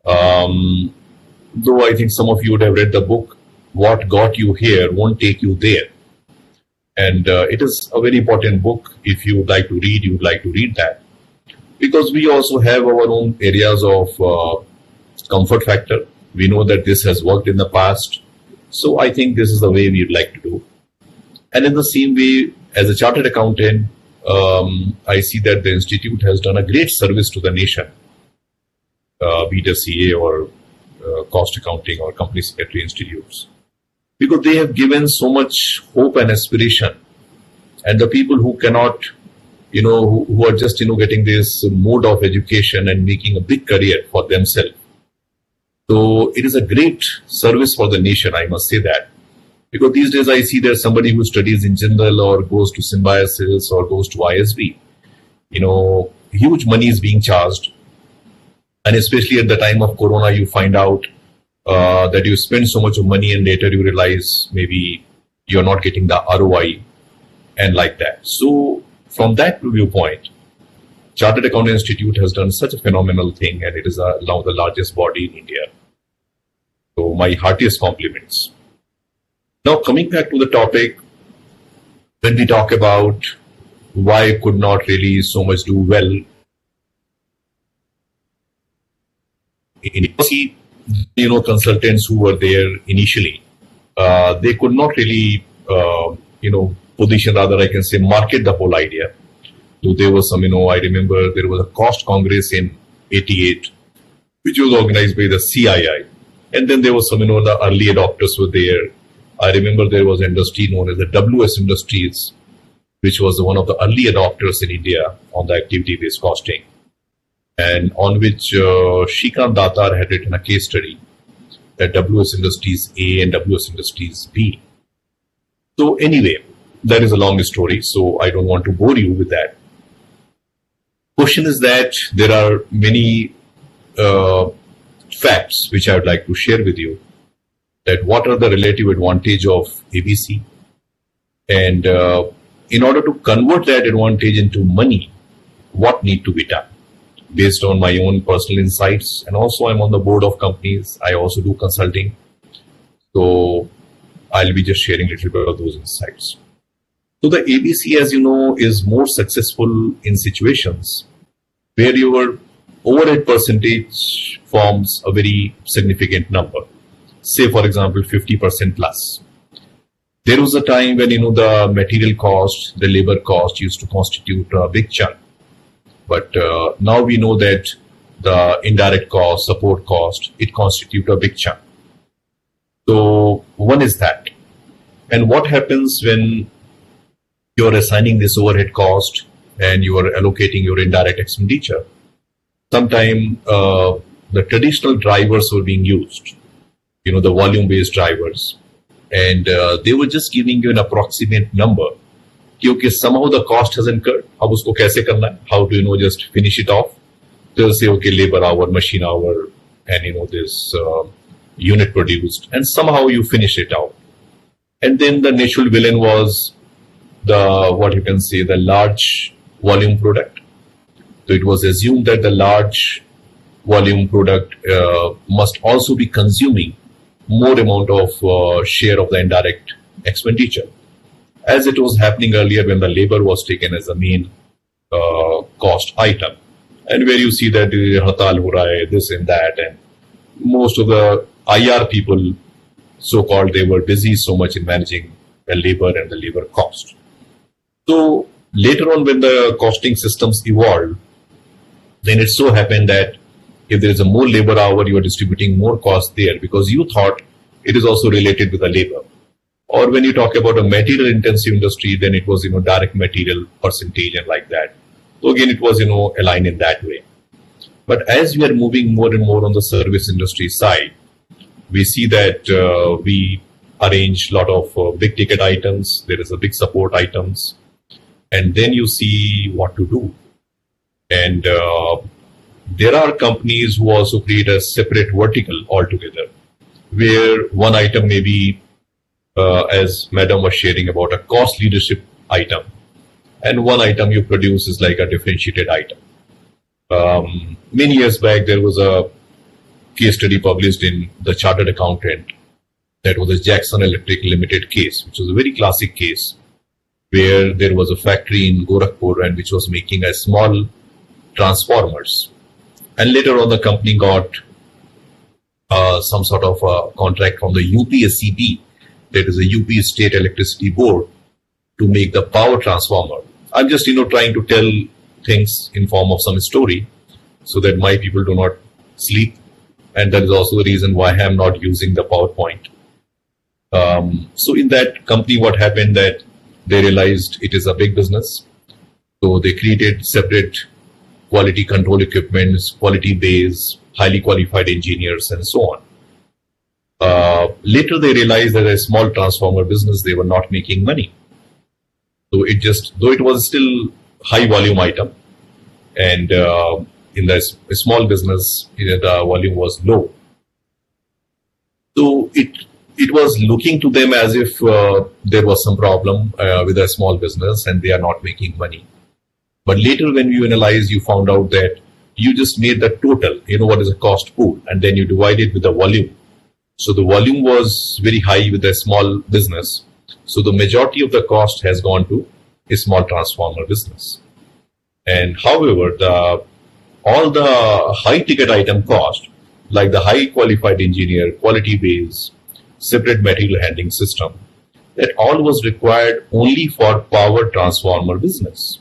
Though I think some of you would have read the book, What Got You Here Won't Take You There. And it is a very important book. If you would like to read, you would like to read that. Because we also have our own areas of comfort factor. We know that this has worked in the past. So I think this is the way we would like to do. And in the same way, as a chartered accountant, I see that the institute has done a great service to the nation, be it a CA or cost accounting or company secretary institutes, because they have given so much hope and aspiration. And the people who cannot, who are just, getting this mode of education and making a big career for themselves. So it is a great service for the nation, I must say that. Because these days I see there's somebody who studies in Jindal or goes to Symbiosis or goes to ISB. Huge money is being charged. And especially at the time of Corona, you find out that you spend so much of money and later you realize maybe you're not getting the ROI and like that. So from that viewpoint, Chartered Accountant Institute has done such a phenomenal thing, and it is now the largest body in India. So my heartiest compliments. Now coming back to the topic, when we talk about why could not really so much do well in consultants who were there initially, they could not really position, rather I can say, market the whole idea. So there was some, I remember there was a cost congress in 88, which was organized by the CII. And then there was some, the early adopters were there. I remember there was an industry known as the WS Industries, which was one of the early adopters in India on the activity-based costing, and on which Shrikant Datar had written a case study, that WS Industries A and WS Industries B. So anyway, that is a long story, so I don't want to bore you with that. Question is that there are many facts which I would like to share with you, that what are the relative advantage of ABC, and in order to convert that advantage into money, what need to be done? Based on my own personal insights, and also I'm on the board of companies, I also do consulting. So I'll be just sharing a little bit of those insights. So the ABC, as you know, is more successful in situations where your overhead percentage forms a very significant number. Say, for example, 50% plus. There was a time when, the material cost, the labor cost used to constitute a big chunk. But now we know that the indirect cost, support cost, it constitutes a big chunk. So one is that. And what happens when you're assigning this overhead cost and you are allocating your indirect expenditure? Sometimes the traditional drivers were being used, the volume-based drivers, and they were just giving you an approximate number. Because somehow the cost has incurred. Ab usko kaise karna hai? How do just finish it off? They'll say, okay, labor hour, machine hour, and this unit produced, and somehow you finish it out. And then the natural villain was the large volume product. So it was assumed that the large volume product must also be consuming more amount of share of the indirect expenditure, as it was happening earlier when the labor was taken as a main cost item, and where you see that hartal ho raha hai, this and that, and most of the IR people, so-called, they were busy so much in managing the labor and the labor cost. So later on, when the costing systems evolved, then it so happened that if there is a more labor hour, you are distributing more cost there because you thought it is also related with the labor. Or when you talk about a material intensive industry, then it was, direct material percentage and like that. So again, it was, aligned in that way. But as we are moving more and more on the service industry side, we see that we arrange a lot of big ticket items. There is a big support items. And then you see what to do. And there are companies who also create a separate vertical altogether, where one item may be, as Madam was sharing about, a cost leadership item, and one item you produce is like a differentiated item. Many years back, there was a case study published in the Chartered Accountant. That was a Jackson Electric Limited case, which was a very classic case, where there was a factory in Gorakhpur and which was making a small transformers. And later on, the company got some sort of a contract from the UPSCB, that is a UP State Electricity Board, to make the power transformer. I'm just, trying to tell things in form of some story so that my people do not sleep. And that is also the reason why I'm not using the PowerPoint. So in that company, what happened that they realized it is a big business. So they created separate quality control equipments, quality base, highly qualified engineers, and so on. Later they realized that a small transformer business, they were not making money. So it just, though it was still high volume item, and in the small business, the volume was low. So it was looking to them as if there was some problem with a small business and they are not making money. But later when you analyze, you found out that you just made the total, what is a cost pool, and then you divide it with the volume. So the volume was very high with a small business. So the majority of the cost has gone to a small transformer business. And however, all the high ticket item cost, like the high qualified engineer, quality base, separate material handling system, that all was required only for power transformer business.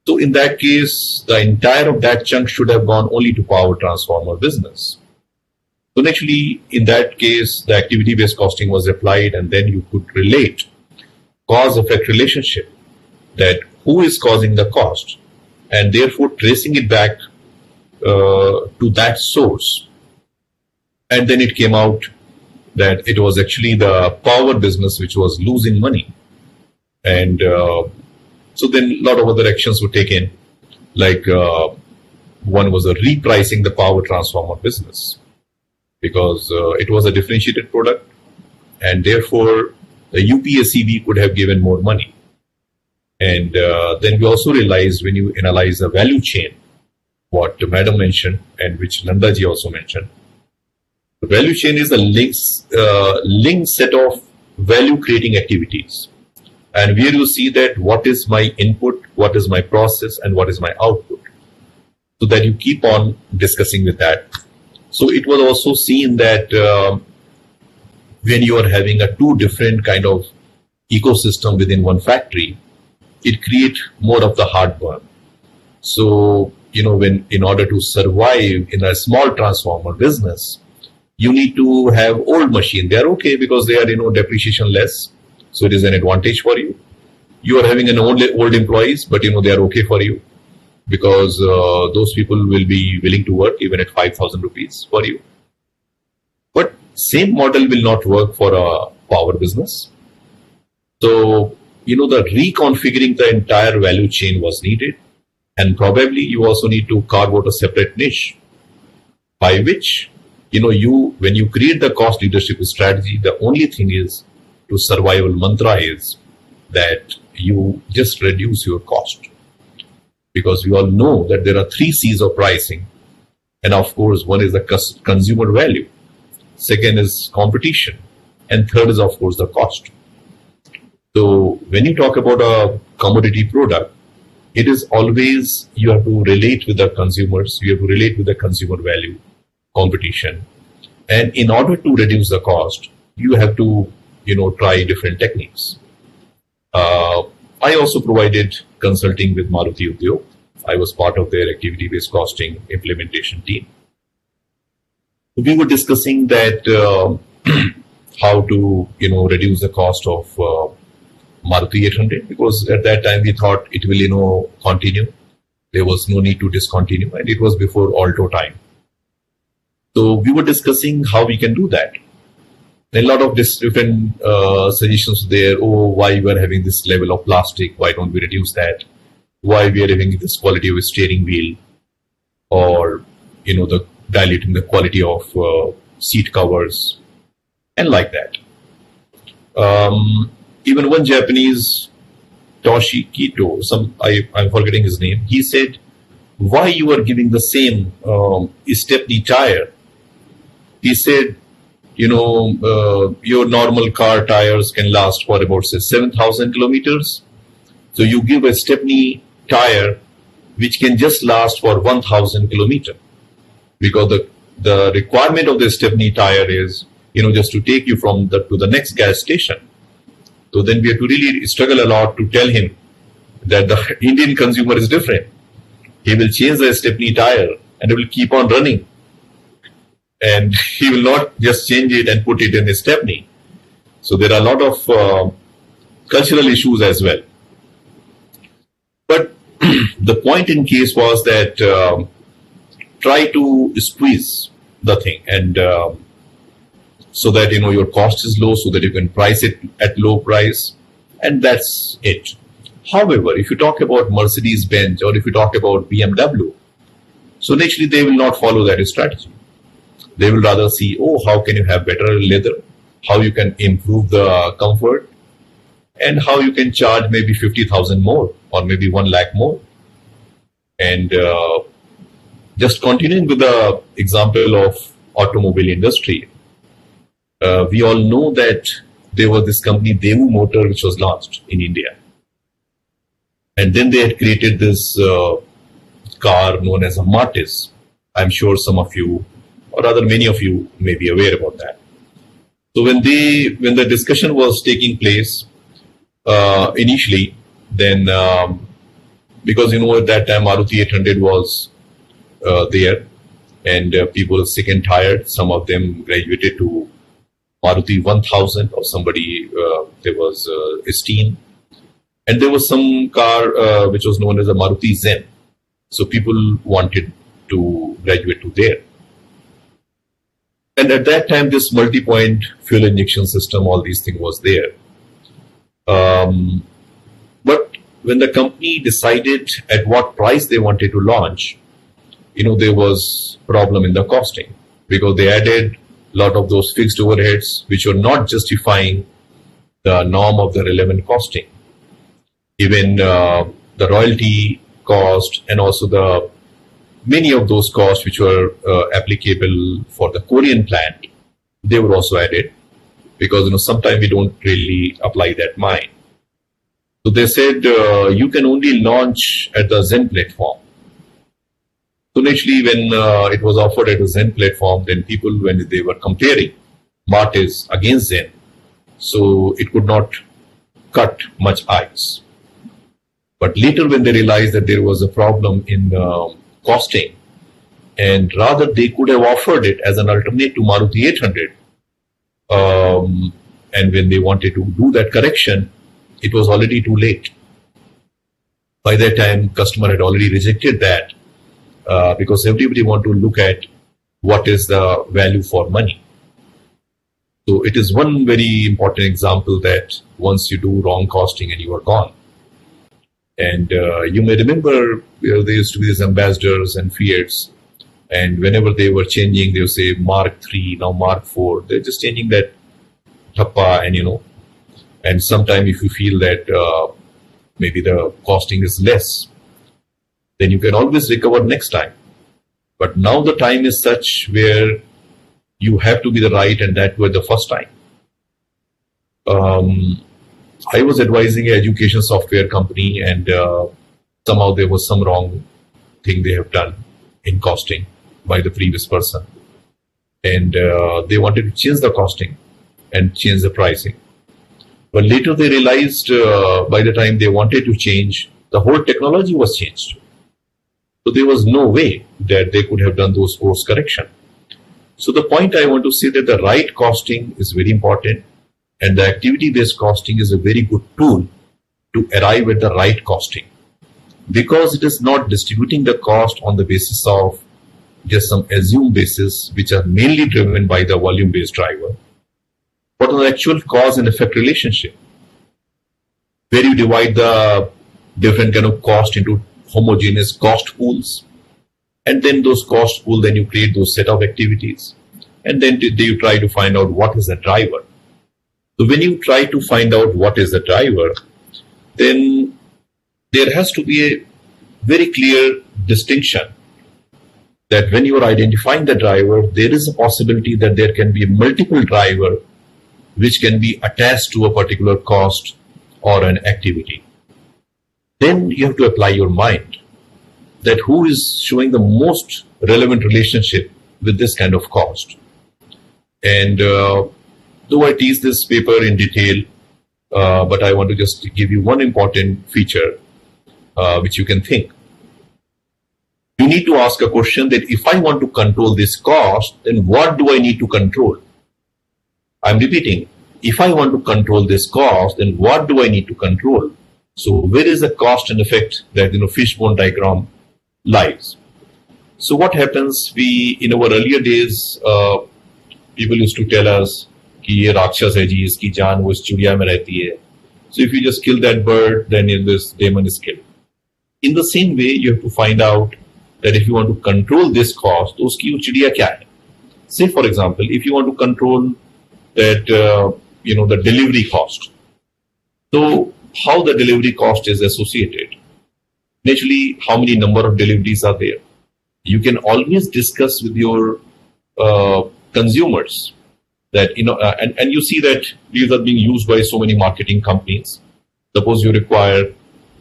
So in that case, the entire of that chunk should have gone only to power transformer business. So naturally, in that case, the activity-based costing was applied, and then you could relate cause-effect relationship, that who is causing the cost, and therefore tracing it back to that source. And then it came out that it was actually the power business which was losing money. And so then a lot of other actions were taken, like one was a repricing the power transformer business, because it was a differentiated product, and therefore the UPSEB could have given more money. And then we also realized, when you analyze the value chain, what Madam mentioned and which Nandaji also mentioned, the value chain is a linked set of value creating activities. And where you see that what is my input, what is my process, and what is my output. So that you keep on discussing with that. So it was also seen that when you are having a two different kind of ecosystem within one factory, it creates more of the heartburn. So, when in order to survive in a small transformer business, you need to have old machine. They are okay because they are, depreciation less. So it is an advantage for you. You are having an old employees, but, they are okay for you, because those people will be willing to work even at 5,000 rupees for you. But same model will not work for a power business. So, the reconfiguring the entire value chain was needed. And probably you also need to carve out a separate niche by which, when you create the cost leadership strategy, the only thing is to survival mantra is that you just reduce your cost. Because we all know that there are 3 C's of pricing. And of course, one is the consumer value. Second is competition. And third is, of course, the cost. So when you talk about a commodity product, it is always you have to relate with the consumers. You have to relate with the consumer value, competition. And in order to reduce the cost, you have to, try different techniques. I also provided consulting with Maruti Udyog. I was part of their activity-based costing implementation team. We were discussing that how to, reduce the cost of Maruti 800, because at that time we thought it will, continue. There was no need to discontinue, and it was before Alto time. So we were discussing how we can do that. A lot of different suggestions there. Oh, why we are having this level of plastic? Why don't we reduce that? Why we are having this quality of a steering wheel, or the diluting the quality of seat covers, and like that. Even one Japanese, Toshi Kito, I'm forgetting his name. He said, "Why you are giving the same stepney tire?" He said, your normal car tires can last for about, say, 7,000 kilometers. So you give a stepney tire which can just last for 1,000 kilometers. Because the requirement of the stepney tire is, just to take you from to the next gas station. So then we have to really struggle a lot to tell him that the Indian consumer is different. He will change the stepney tire and it will keep on running. And he will not just change it and put it in a stepney. So there are a lot of cultural issues as well. But the point in case was that try to squeeze the thing, and so that your cost is low, so that you can price it at low price, and that's it. However, if you talk about Mercedes-Benz or if you talk about BMW, so naturally they will not follow that strategy. They will rather see, oh, how can you have better leather? How you can improve the comfort? and how you can charge maybe 50,000 more or maybe 1 lakh more. And just continuing with the example of automobile industry, we all know that there was this company Daewoo Motor which was launched in India. And then they had created this car known as a Martis. I'm sure some of you, or rather many of you, may be aware about that. So when the discussion was taking place initially, then because at that time Maruti 800 was there, and people were sick and tired. Some of them graduated to Maruti 1000, or somebody there was Esteem, and there was some car which was known as a Maruti Zen. So people wanted to graduate to there. And at that time, this multi-point fuel injection system, all these things was there. But when the company decided at what price they wanted to launch, there was problem in the costing, because they added a lot of those fixed overheads which were not justifying the norm of the relevant costing. Even the royalty cost and also many of those costs which were applicable for the Korean plant, they were also added, because sometimes we don't really apply that mind. So they said you can only launch at the Zen platform. So initially when it was offered at the Zen platform, then people, when they were comparing Martis against Zen, so it could not cut much ice. But later when they realized that there was a problem in costing, and rather they could have offered it as an alternate to Maruti 800, and when they wanted to do that correction, it was already too late. By that time, customer had already rejected that, because everybody want to look at what is the value for money. So it is one very important example that once you do wrong costing and you are gone. And you may remember there used to be these ambassadors and Fiats, and whenever they were changing, they would say Mark 3, now Mark 4. They're just changing that thappa, and and sometimes if you feel that maybe the costing is less, then you can always recover next time. But now the time is such where you have to be the right, and that were the first time. I was advising an education software company, and somehow there was some wrong thing they have done in costing by the previous person. And they wanted to change the costing and change the pricing. But later they realized by the time they wanted to change, the whole technology was changed. So there was no way that they could have done those course correction. So the point I want to say that the right costing is very important. And the activity-based costing is a very good tool to arrive at the right costing, because it is not distributing the cost on the basis of just some assumed basis, which are mainly driven by the volume-based driver, but on the actual cause and effect relationship, where you divide the different kind of cost into homogeneous cost pools, and then those cost pools, then you create those set of activities, and then you try to find out what is the driver. So when you try to find out what is the driver, then there has to be a very clear distinction that when you are identifying the driver, there is a possibility that there can be multiple driver which can be attached to a particular cost or an activity. Then you have to apply your mind that who is showing the most relevant relationship with this kind of cost. And though I tease this paper in detail, but I want to just give you one important feature which you can think. You need to ask a question that if I want to control this cost, then what do I need to control? I'm repeating, if I want to control this cost, then what do I need to control? So where is the cost and effect that fishbone diagram lies? So what happens, we in our earlier days, people used to tell us कि ये राक्षस है जी, इसकी जान वो इस चिड़िया में रहती है. So if you just kill that bird, then this demon is killed. In the same way, you have to find out that if you want to control this cost, तो उसकी वो चिड़िया क्या है? Say for example, if you want to control that the delivery cost, So how the delivery cost is associated? Naturally, how many number of deliveries are there? You can always discuss with your consumers that, and you see that these are being used by so many marketing companies. Suppose you require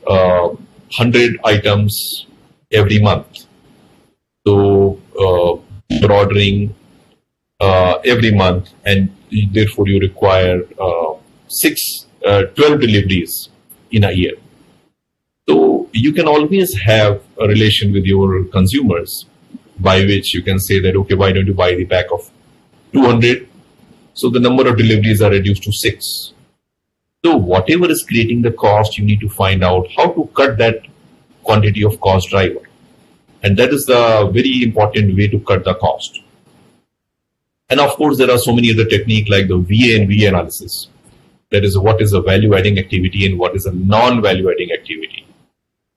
100 items every month. So you're ordering every month, and therefore you require 12 deliveries in a year. So you can always have a relation with your consumers by which you can say that, okay, why don't you buy the pack of 200? So the number of deliveries are reduced to 6. So whatever is creating the cost, you need to find out how to cut that quantity of cost driver. And that is the very important way to cut the cost. And of course, there are so many other techniques like the VA and VA analysis. That is, what is a value-adding activity and what is a non-value-adding activity.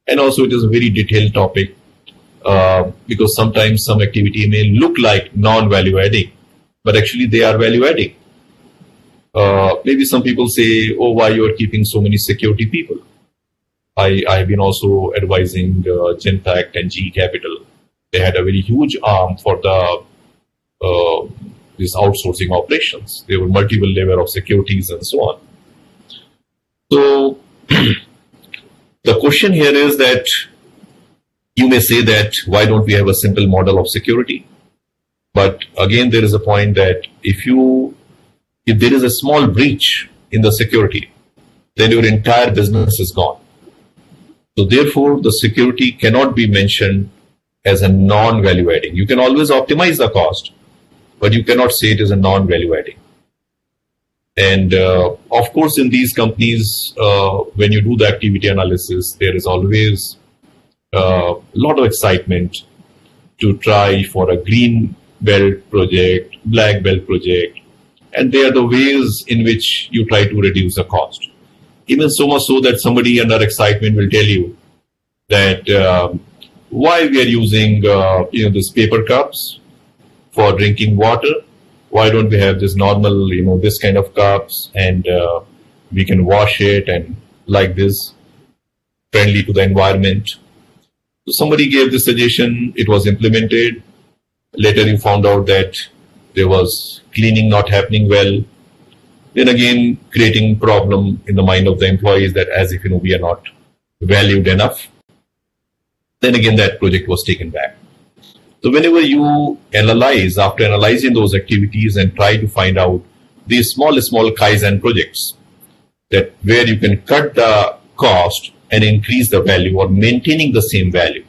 And also, it is a very detailed topic because sometimes some activity may look like non-value-adding, but actually they are value-adding. Maybe some people say, oh, why you are keeping so many security people? I have been also advising Genpact and GE Capital. They had a very huge arm for the these outsourcing operations. There were multiple layers of securities and so on. So the question here is that you may say that why don't we have a simple model of security? But again, there is a point that if there is a small breach in the security, then your entire business is gone. So therefore, the security cannot be mentioned as a non-value adding. You can always optimize the cost, but you cannot say it is a non-value adding. And of course, in these companies, when you do the activity analysis, there is always a lot of excitement to try for a green belt project, black belt project, and they are the ways in which you try to reduce the cost. Even so much so that somebody under excitement will tell you that why we are using these paper cups for drinking water. Why don't we have this normal, this kind of cups, and we can wash it and like this, friendly to the environment. So somebody gave this suggestion, it was implemented. Later you found out that there was cleaning not happening well. Then again, creating problem in the mind of the employees that as if, we are not valued enough. Then again, that project was taken back. So whenever you analyze, after analyzing those activities and try to find out these small Kaizen projects that where you can cut the cost and increase the value or maintaining the same value.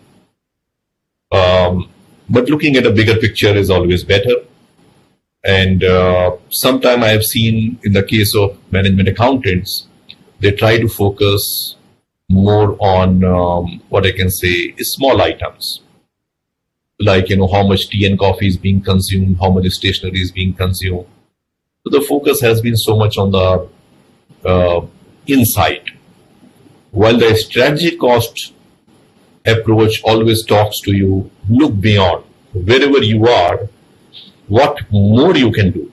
But looking at a bigger picture is always better. And sometime I have seen in the case of management accountants, they try to focus more on what I can say is small items. Like, how much tea and coffee is being consumed, how much stationery is being consumed. So the focus has been so much on the insight. While the strategic cost approach always talks to you, look beyond wherever you are, what more you can do.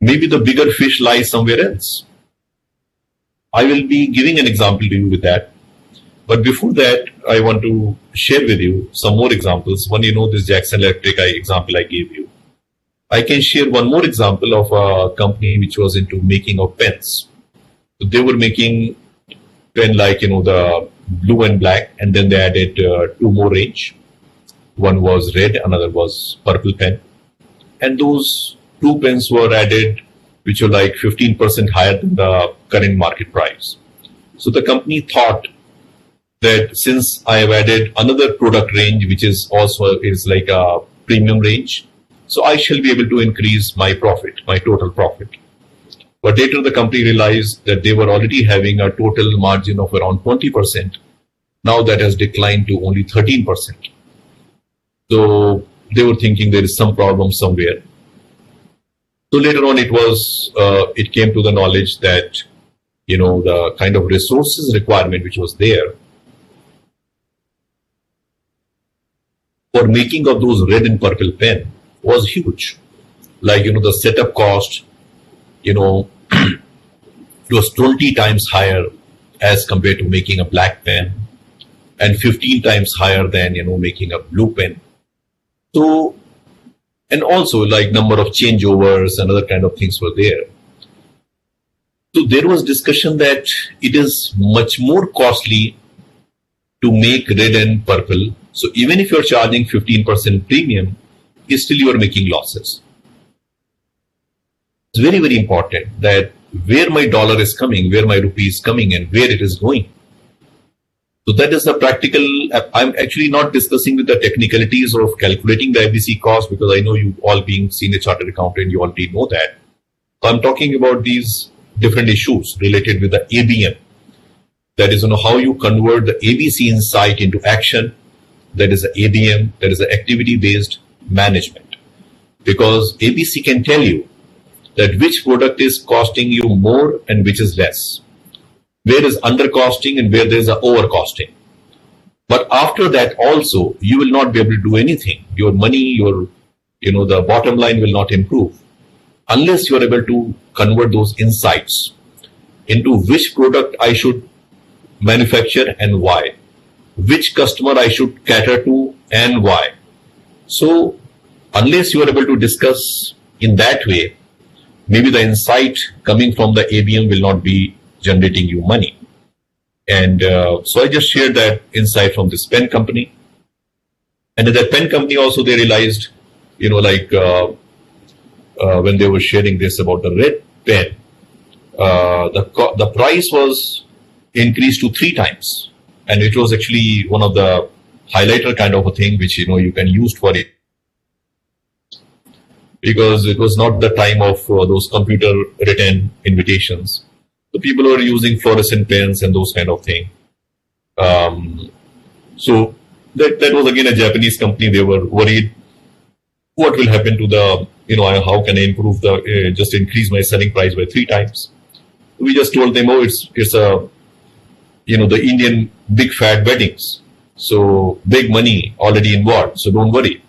Maybe the bigger fish lies somewhere else. I will be giving an example to you with that. But before that, I want to share with you some more examples. One, this Jackson Electric example I gave you. I can share one more example of a company which was into making of pens. So they were making pen like, the blue and black, and then they added two more range. One was red, another was purple pen. And those two pens were added, which were like 15% higher than the current market price. So the company thought that since I have added another product range, which is also is like a premium range, so I shall be able to increase my profit, my total profit. But later the company realized that they were already having a total margin of around 20%. Now that has declined to only 13%. So they were thinking there is some problem somewhere. So later on it came to the knowledge that, the kind of resources requirement which was there for making of those red and purple pen was huge. Like, the setup cost, it was 20 times higher as compared to making a black pen, and 15 times higher than, making a blue pen. So, and also like number of changeovers and other kind of things were there. So there was discussion that it is much more costly to make red and purple. So even if you're charging 15% premium, still you are making losses. It's very, very important that where my dollar is coming, where my rupee is coming, and where it is going. So that is the practical. I'm actually not discussing with the technicalities of calculating the ABC cost, because I know you all being senior chartered accountant, you already know that. So I'm talking about these different issues related with the ABM. That is, how you convert the ABC insight into action. That is the ABM. That is the activity-based management. Because ABC can tell you that which product is costing you more and which is less, where is under costing and where there is a over costing. But after that also, you will not be able to do anything. Your money, the bottom line will not improve unless you are able to convert those insights into which product I should manufacture and why, which customer I should cater to and why. So unless you are able to discuss in that way, maybe the insight coming from the ABM will not be generating you money. And so I just shared that insight from this pen company. And in that pen company also they realized, when they were sharing this about the red pen, the price was increased to 3 times. And it was actually one of the highlighter kind of a thing which, you can use for it. Because it was not the time of those computer written invitations. So people were using fluorescent pens and those kind of thing. So that was again a Japanese company. They were worried what will happen to the, how can I improve just increase my selling price by 3 times. We just told them, it's a, the Indian big fat weddings. So big money already involved. So don't worry.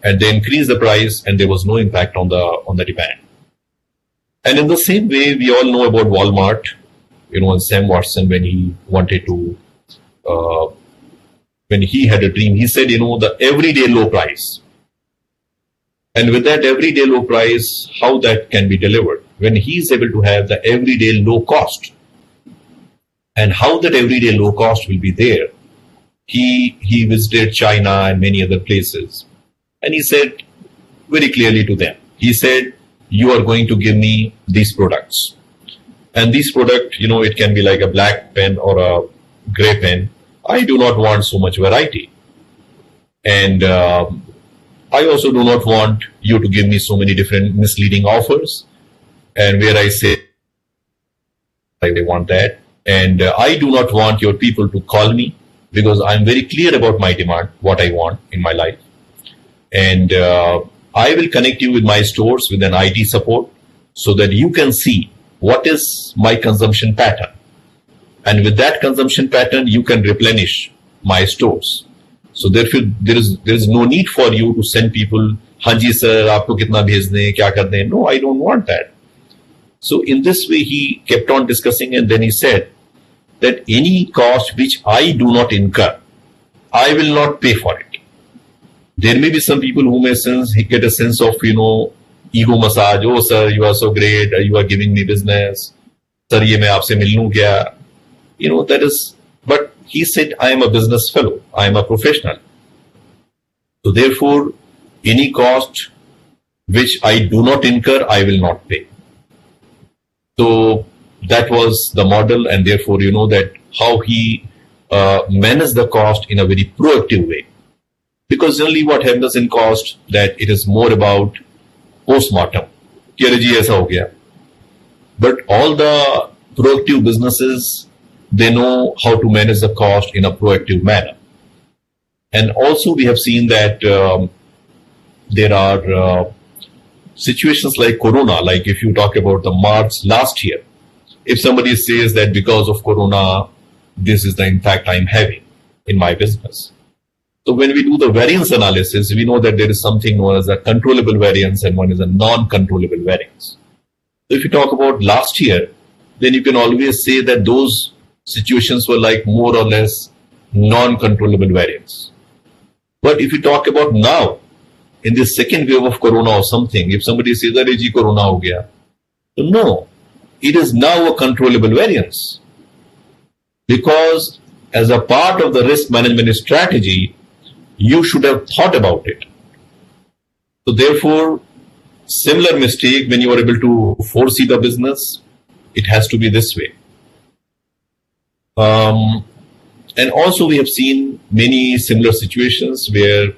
And they increased the price and there was no impact on the demand. And in the same way, we all know about Walmart, and Sam Watson, when he wanted to, when he had a dream, he said, the everyday low price. And with that everyday low price, how that can be delivered when he is able to have the everyday low cost, and how that everyday low cost will be there. He visited China and many other places. And he said very clearly to them, he said, you are going to give me these products. And this product, it can be like a black pen or a gray pen. I do not want so much variety. And I also do not want you to give me so many different misleading offers. And where I say, I want that. And I do not want your people to call me, because I'm very clear about my demand, what I want in my life. And I will connect you with my stores with an IT support so that you can see what is my consumption pattern. And with that consumption pattern, you can replenish my stores. So therefore, there is no need for you to send people, Hanji sir, aapko kitna bhejne, kya karne? No, I don't want that. So in this way, he kept on discussing, and then he said that any cost which I do not incur, I will not pay for it. There may be some people who may get a sense of, ego massage. Oh, sir, you are so great. You are giving me business. Sir, ye main aapse milnu kya? That is, but he said, I am a business fellow. I am a professional. So therefore, any cost which I do not incur, I will not pay. So that was the model, and therefore, that how he managed the cost in a very proactive way. Because generally what happens in cost, that it is more about post-mortem. But all the proactive businesses, they know how to manage the cost in a proactive manner. And also we have seen that there are situations like Corona, like if you talk about the March last year, if somebody says that because of Corona, this is the impact I'm having in my business. So when we do the variance analysis, we know that there is something known as a controllable variance and one is a non-controllable variance. So if you talk about last year, then you can always say that those situations were like more or less non-controllable variants. But if you talk about now, in this second wave of corona or something, if somebody says that ji corona ho gaya, no, it is now a controllable variance. Because as a part of the risk management strategy, you should have thought about it. So therefore, similar mistake when you are able to foresee the business, it has to be this way. And also we have seen many similar situations where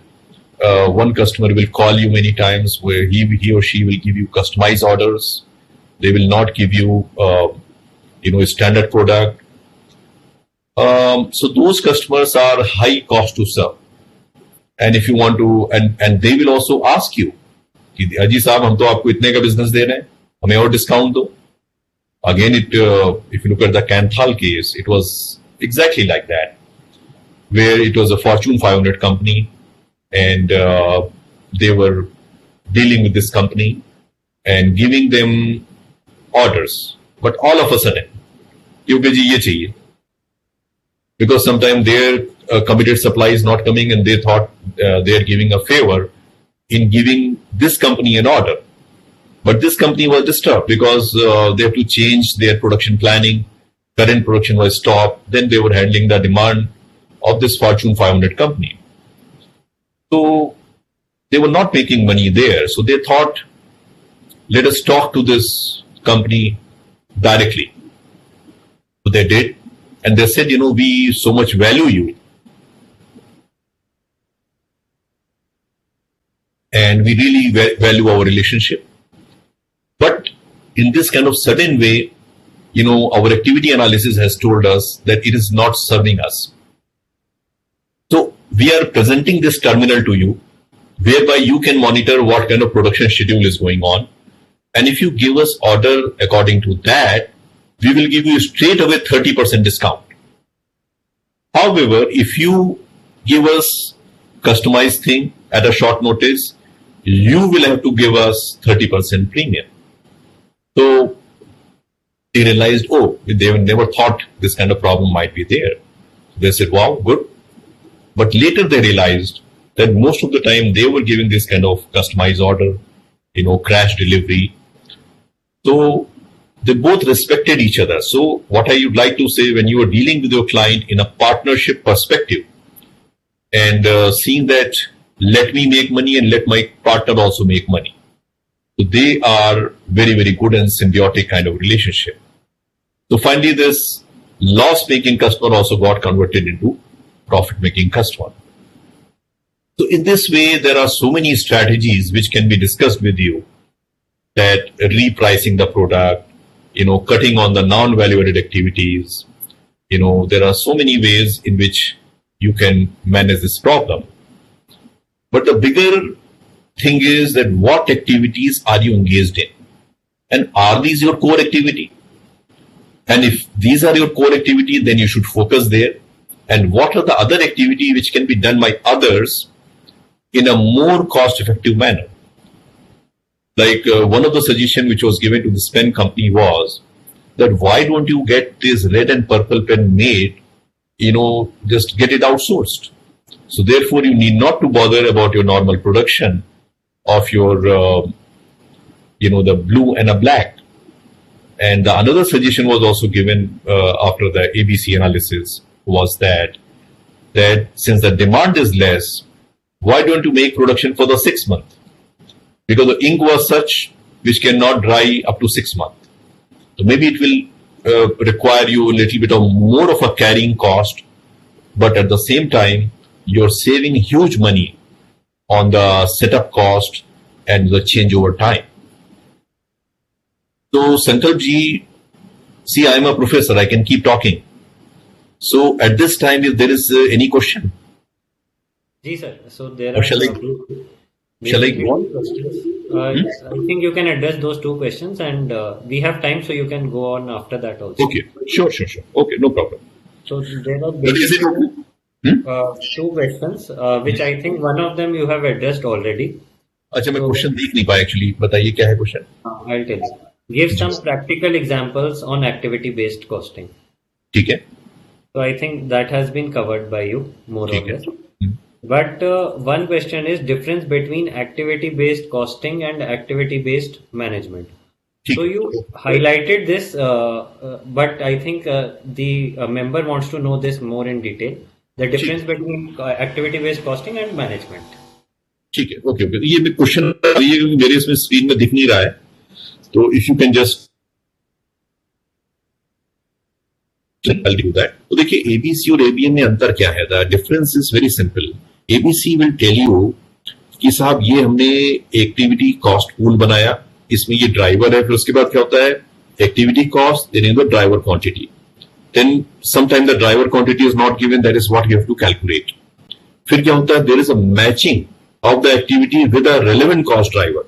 one customer will call you many times where he or she will give you customized orders. They will not give you, a standard product. So those customers are high cost to serve. And if you want to, and they will also ask you, Aji Saab, hum to aapko itne ka business de rahe hain, hame aur discount do. Again, if you look at the Canthal case, it was exactly like that, where it was a Fortune 500 company, and they were dealing with this company and giving them orders. But all of a sudden, kyunki ji ye chahiye. Because sometimes their committed supply is not coming, and they thought they are giving a favor in giving this company an order. But this company was disturbed because they have to change their production planning. Current production was stopped. Then they were handling the demand of this Fortune 500 company. So they were not making money there. So they thought, let us talk to this company directly. So they did. And they said, we so much value you. And we really value our relationship. But in this kind of sudden way, our activity analysis has told us that it is not serving us. So we are presenting this terminal to you, whereby you can monitor what kind of production schedule is going on. And if you give us order according to that, we will give you straight away 30% discount. However, if you give us customized thing at a short notice, you will have to give us 30% premium. So they realized, they never thought this kind of problem might be there. They said, wow, good. But later they realized that most of the time they were giving this kind of customized order, crash delivery. So they both respected each other. So what I would like to say, when you are dealing with your client in a partnership perspective and seeing that let me make money and let my partner also make money. So they are very, very good and symbiotic kind of relationship. So finally, this loss-making customer also got converted into profit-making customer. So in this way, there are so many strategies which can be discussed with you, that repricing the product, cutting on the non-value-added activities. There are so many ways in which you can manage this problem. But the bigger thing is that what activities are you engaged in? And are these your core activity? And if these are your core activity, then you should focus there. And what are the other activity which can be done by others in a more cost-effective manner? Like one of the suggestions which was given to this pen company was that why don't you get this red and purple pen made, just get it outsourced. So therefore you need not to bother about your normal production of your, the blue and a black. And the another suggestion was also given after the ABC analysis was that since the demand is less, why don't you make production for the 6 months? Because the ink was such which cannot dry up to 6 months. So maybe it will require you a little bit of more of a carrying cost, but at the same time, you're saving huge money on the setup cost and the changeover time. So Sankalp ji, see, I'm a professor, I can keep talking. So at this time, if there is any question. Ji sir, so there or are shall I go on? questions. I think you can address those two questions, and we have time, so you can go on after that also. Okay, sure. Okay, no problem. So there are But is it okay? two questions, which I think one of them you have addressed already. अच्छा मैं question देख नहीं पाया actually बताइए क्या है question I'll tell you. give some practical examples on activity-based costing. ठीक है. So I think that has been covered by you more or ठीक है. less. But one question is difference between activity-based costing and activity-based management. ठीक. So you highlighted this, but I think the member wants to know this more in detail. The difference between activity-based costing and management. ठीक है. Okay okay. ये question मेरे इसमें screen में दिख नहीं रहा है, तो if you can just do that. तो देखिए एबीसी और एबीएम में अंतर क्या है. The difference is very simple. ABC will tell you कि साहब ये हमने एक्टिविटी कॉस्ट पूल बनाया, इसमें ये ड्राइवर है, फिर उसके बाद क्या होता है activity cost, then the driver quantity, then sometime the driver quantity is not given, that is what you have to calculate. फिर क्या होता है there is a matching of the activity with a relevant cost driver.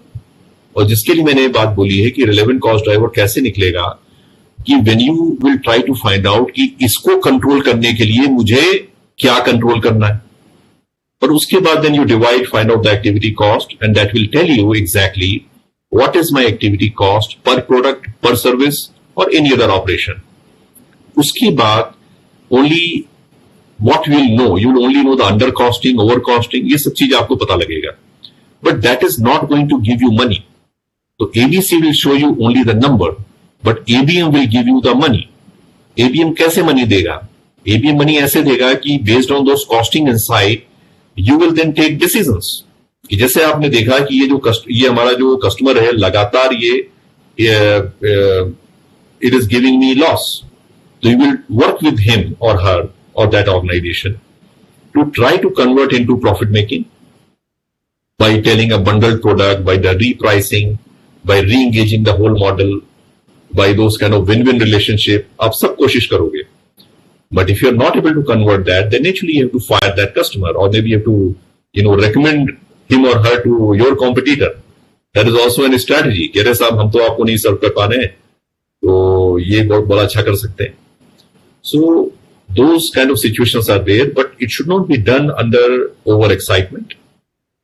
और जिसके लिए मैंने बात बोली है कि रेलेवेंट कॉस्ट ड्राइवर कैसे निकलेगा, कि when you will try to find out कि इसको कंट्रोल करने के लिए मुझे क्या कंट्रोल करना है, और उसके बाद then you divide find out the activity cost and that will tell you exactly what is my activity cost per product, per service और एनी अदर ऑपरेशन. उसके बाद only what you will know, you will only know the under costing, over costing, ये सब चीज आपको पता लगेगा. But that is not going to give you money. So ABC will show you only the number, but ABM will give you the money. ABM कैसे money देगा? ABM money ऐसे देगा कि based on those costing insight, you will then take decisions. कि जैसे आपने देखा कि ये हमारा जो कस्टमर है लगातार it is giving me loss. So you will work with him or her or that organization to try to convert into profit making by telling a bundled product, by the repricing, by re-engaging the whole model, by those kind of win-win relationship. आप सब कोशिश करोगे. But if you're not able to convert that, then naturally you have to fire that customer, or maybe you have to, recommend him or her to your competitor. That is also a strategy. कि अरे साहब हम तो आपको नहीं सर्व कर पा रहे हैं, तो ये बहुत बड़ा अच्छा कर सकते हैं. So those kind of situations are there, but it should not be done under overexcitement.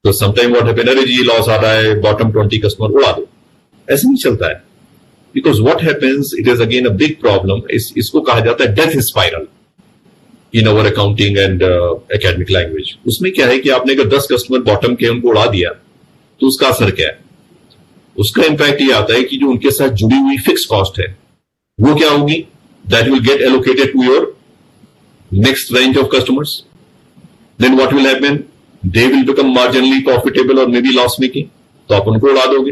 So sometimes what happens, अरे जी लॉस आ रहा है, bottom 20 कस्टमर उड़ा दो, ऐसे नहीं चलता है. Because what happens, it is again a big problem. इसको कहा जाता है death spiral in our accounting and academic language. उसमें क्या है कि आपने अगर 10 कस्टमर बॉटम के उनको उड़ा दिया, तो उसका असर क्या है? उसका इम्पैक्ट ये आता है कि जो उनके साथ जुड़ी हुई फिक्स कॉस्ट है वो क्या होगी, that will get allocated to your next range of customers. Then what will happen? They will become marginally profitable or maybe loss making. तो आप उनको उड़ा दोगे.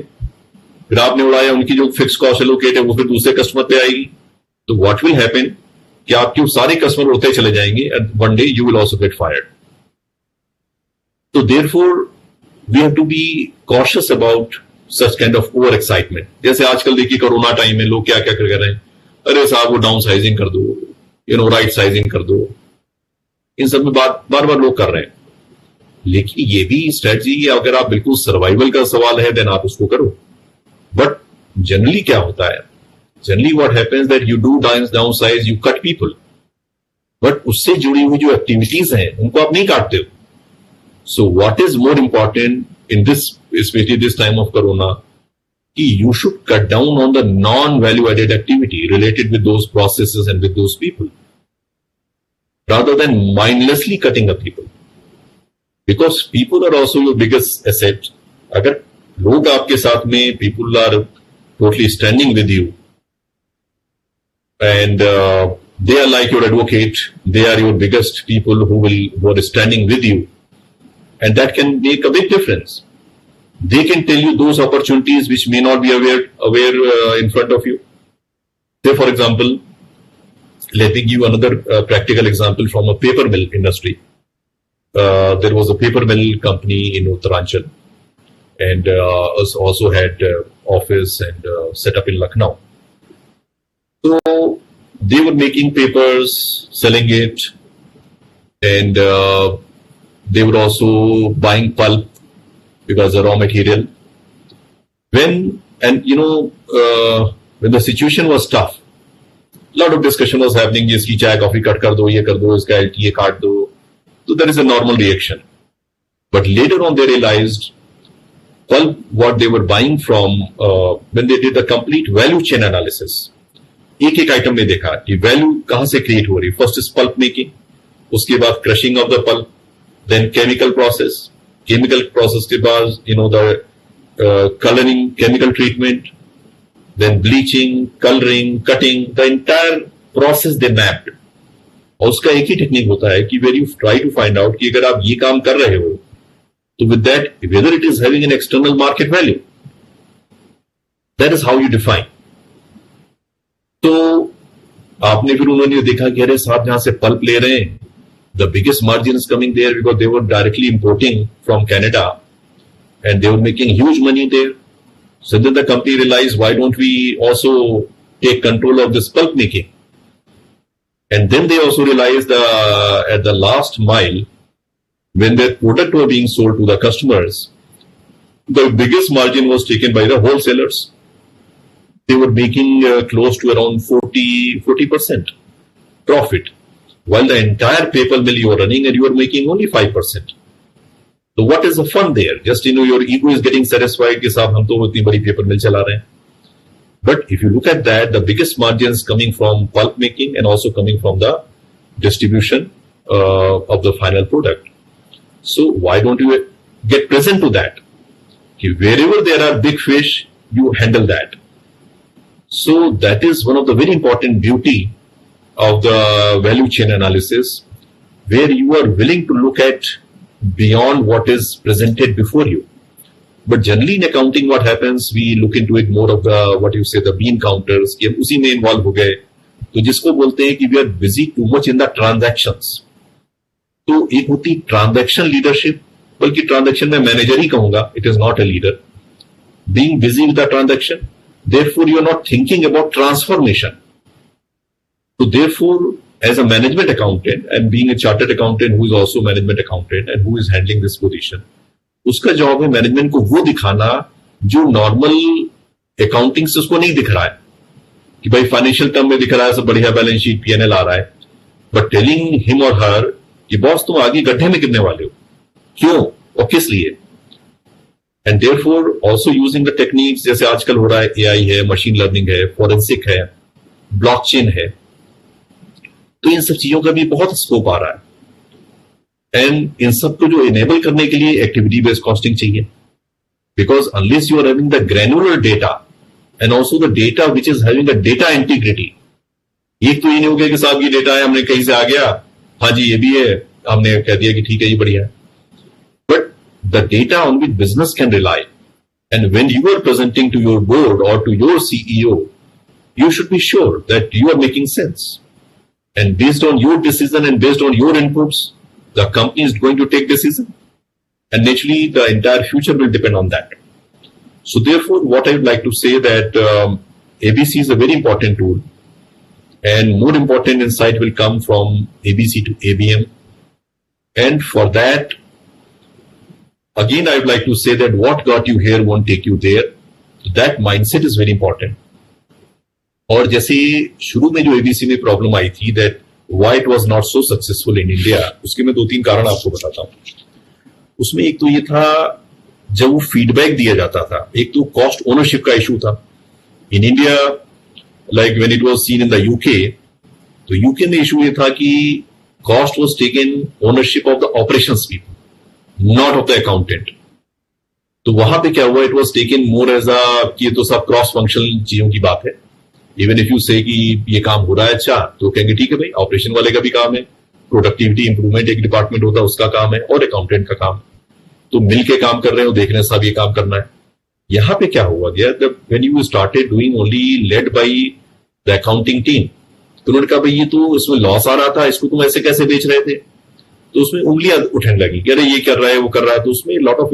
फिर आपने उड़ाया, उनकी जो फिक्स कॉस्ट एलोकेट है वो फिर दूसरे कस्टमर पे आएगी. तो what will happen? कि आपके सारे कस्टमर उड़ते चले जाएंगे and one day you will also get fired. So therefore we have to be cautious about such kind of over excitement. जैसे आजकल देखिए कोरोना टाइम में लोग क्या क्या कर रहे हैं, अरे साहब वो डाउन साइजिंग कर दो, राइट साइजिंग कर दो, इन सब में बार बार लोग कर रहे हैं. लेकिन ये भी स्ट्रेटजी, अगर आप बिल्कुल सर्वाइवल का सवाल है देन आप उसको करो. बट जनरली क्या होता है, generally what happens that you do down size, you cut people, but उससे जुड़ी हुई जो एक्टिविटीज हैं उनको आप नहीं काटते हो. So what is more important in this, specially this time of corona, कि you should cut down on the non-value added activity related with those processes and with those people, rather than mindlessly cutting up people, because people are also your biggest asset. अगर लोग आपके साथ में, people are totally standing with you and they are like your advocate, they are your biggest people who are standing with you, and that can make a big difference. They can tell you those opportunities which may not be aware in front of you. Say, for example, let me give you another practical example from a paper mill industry. There was a paper mill company in Uttaranchal, and also had office and set up in Lucknow. So they were making papers, selling it, and they were also buying pulp because the raw material. When the situation was tough, a lot of discussion was happening. इसकी चाय coffee cut कर दो, ये कर दो, इसका ये काट दो. So there is a normal reaction. But later on they realized pulp, what they were buying from, when they did the complete value chain analysis. एक एक आइटम में देखा कि वैल्यू कहां से क्रिएट हो रही है. फर्स्ट इज पल्प मेकिंग, उसके बाद crushing of the pulp, then chemical process के बाद the colouring, chemical treatment, then bleaching, colouring, cutting, the entire process they mapped. और उसका एक ही टेक्निक होता है कि where you try to find out कि अगर आप ये काम कर रहे हो तो with that whether it is having an external market value, that is how you define. तो आपने फिर उन्होंने देखा कि अरे साहब जहां से पल्प ले रहे हैं, the biggest margin is coming there because they were directly importing from Canada and they were making huge money there. So then the company realized, why don't we also take control of this pulp making? And then they also realized at the last mile, when their product were being sold to the customers, the biggest margin was taken by the wholesalers. They were making close to around 40% profit, while the entire paper mill you are running and you are making only 5%. So what is the fun there? Just your ego is getting satisfied कि साहब हम तो इतनी बड़ी paper मिल चला रहे हैं. But if you look at that, the biggest margins coming from pulp making and also coming from the distribution of the final product. So why don't you get present to that? कि wherever there are big fish, you handle that. So that is one of the very important beauty of the value chain analysis, where you are willing to look at beyond what is presented before you. But generally in accounting what happens, we look into it more of the, what you say, the bean counters, कि हम उसी में involve हो गए, तो जिसको बोलते हैं कि we are busy too much in the transactions. तो एक होती ट्रांजैक्शन लीडरशिप, बल्कि ट्रांजैक्शन में मैनेजर ही कहूंगा, it is not a leader. Being busy with the transaction, therefore you are not thinking about transformation. So therefore, as a management accountant and being a chartered accountant who is also management accountant and who is handling this position, उसका job है management को वो दिखाना जो normal accounting से उसको नहीं दिख रहा है, कि भाई फाइनेंशियल टर्म में दिख रहा है सब बढ़िया, बैलेंस शीट, पीएनएल आ रहा है, बट टेलिंग हिम और हर कि बॉस तुम आगे गड्ढे में गिरने वाले हो, क्यों और किस लिए. And therefore also using the techniques, जैसे आजकल हो रहा है, एआई है, मशीन लर्निंग है, फॉरेंसिक है, ब्लॉकचेन है, तो इन सब चीजों का भी बहुत स्कोप आ रहा है. एंड इन सब को जो इनेबल करने के लिए एक्टिविटी बेस्ड कॉस्टिंग चाहिए, because unless you are having the granular data and also the data which is having the data integrity. एक तो ये नहीं हो गया कि साहब ये डेटा है, हमने कहीं से आ गया, हाँ जी ये भी है, हमने कह दिया कि ठीक है ये बढ़िया है. But the data on which business can rely, and when you are presenting to your board और to your CEO, you should be sure that you are making sense. And based on your decision and based on your inputs, the company is going to take decision. And naturally, the entire future will depend on that. So therefore, what I would like to say that ABC is a very important tool. And more important insight will come from ABC to ABM. And for that, again, I would like to say that what got you here won't take you there. So that mindset is very important. और जैसे शुरू में जो ABC में problem आई थी, that why it was not so successful in India, उसके मैं 2-3 कारण आपको बताता हूं. उसमें एक तो ये था, जब वो फीडबैक दिया जाता था, एक तो कॉस्ट ओनरशिप का इशू था. In India, like when it was seen in the UK, तो यूके में इशू ये था कि cost was taken ownership of the operations people, not of the accountant. तो वहां पे क्या हुआ, it was taken more as a कि ये तो सब क्रॉस फंक्शनल चीजों की बात है. इवन इफ यू से कि ये काम हो रहा है अच्छा, तो कहेंगे ठीक है भाई, ऑपरेशन वाले का भी काम है, प्रोडक्टिविटी इंप्रूवमेंट एक डिपार्टमेंट होता है उसका काम है, और अकाउंटेंट का काम, तो मिलके काम कर रहे हो, देख रहे हैं सब ये काम करना है. यहां पे क्या हुआ गया, जब when you started doing only led by the accounting team, तो उन्होंने कहा भाई ये तो इसमें लॉस आ रहा था, इसको तुम ऐसे कैसे बेच रहे थे, तो उसमें उंगलियां उठने लगी कि अरे ये कर रहा है वो कर रहा है. तो उसमें lot of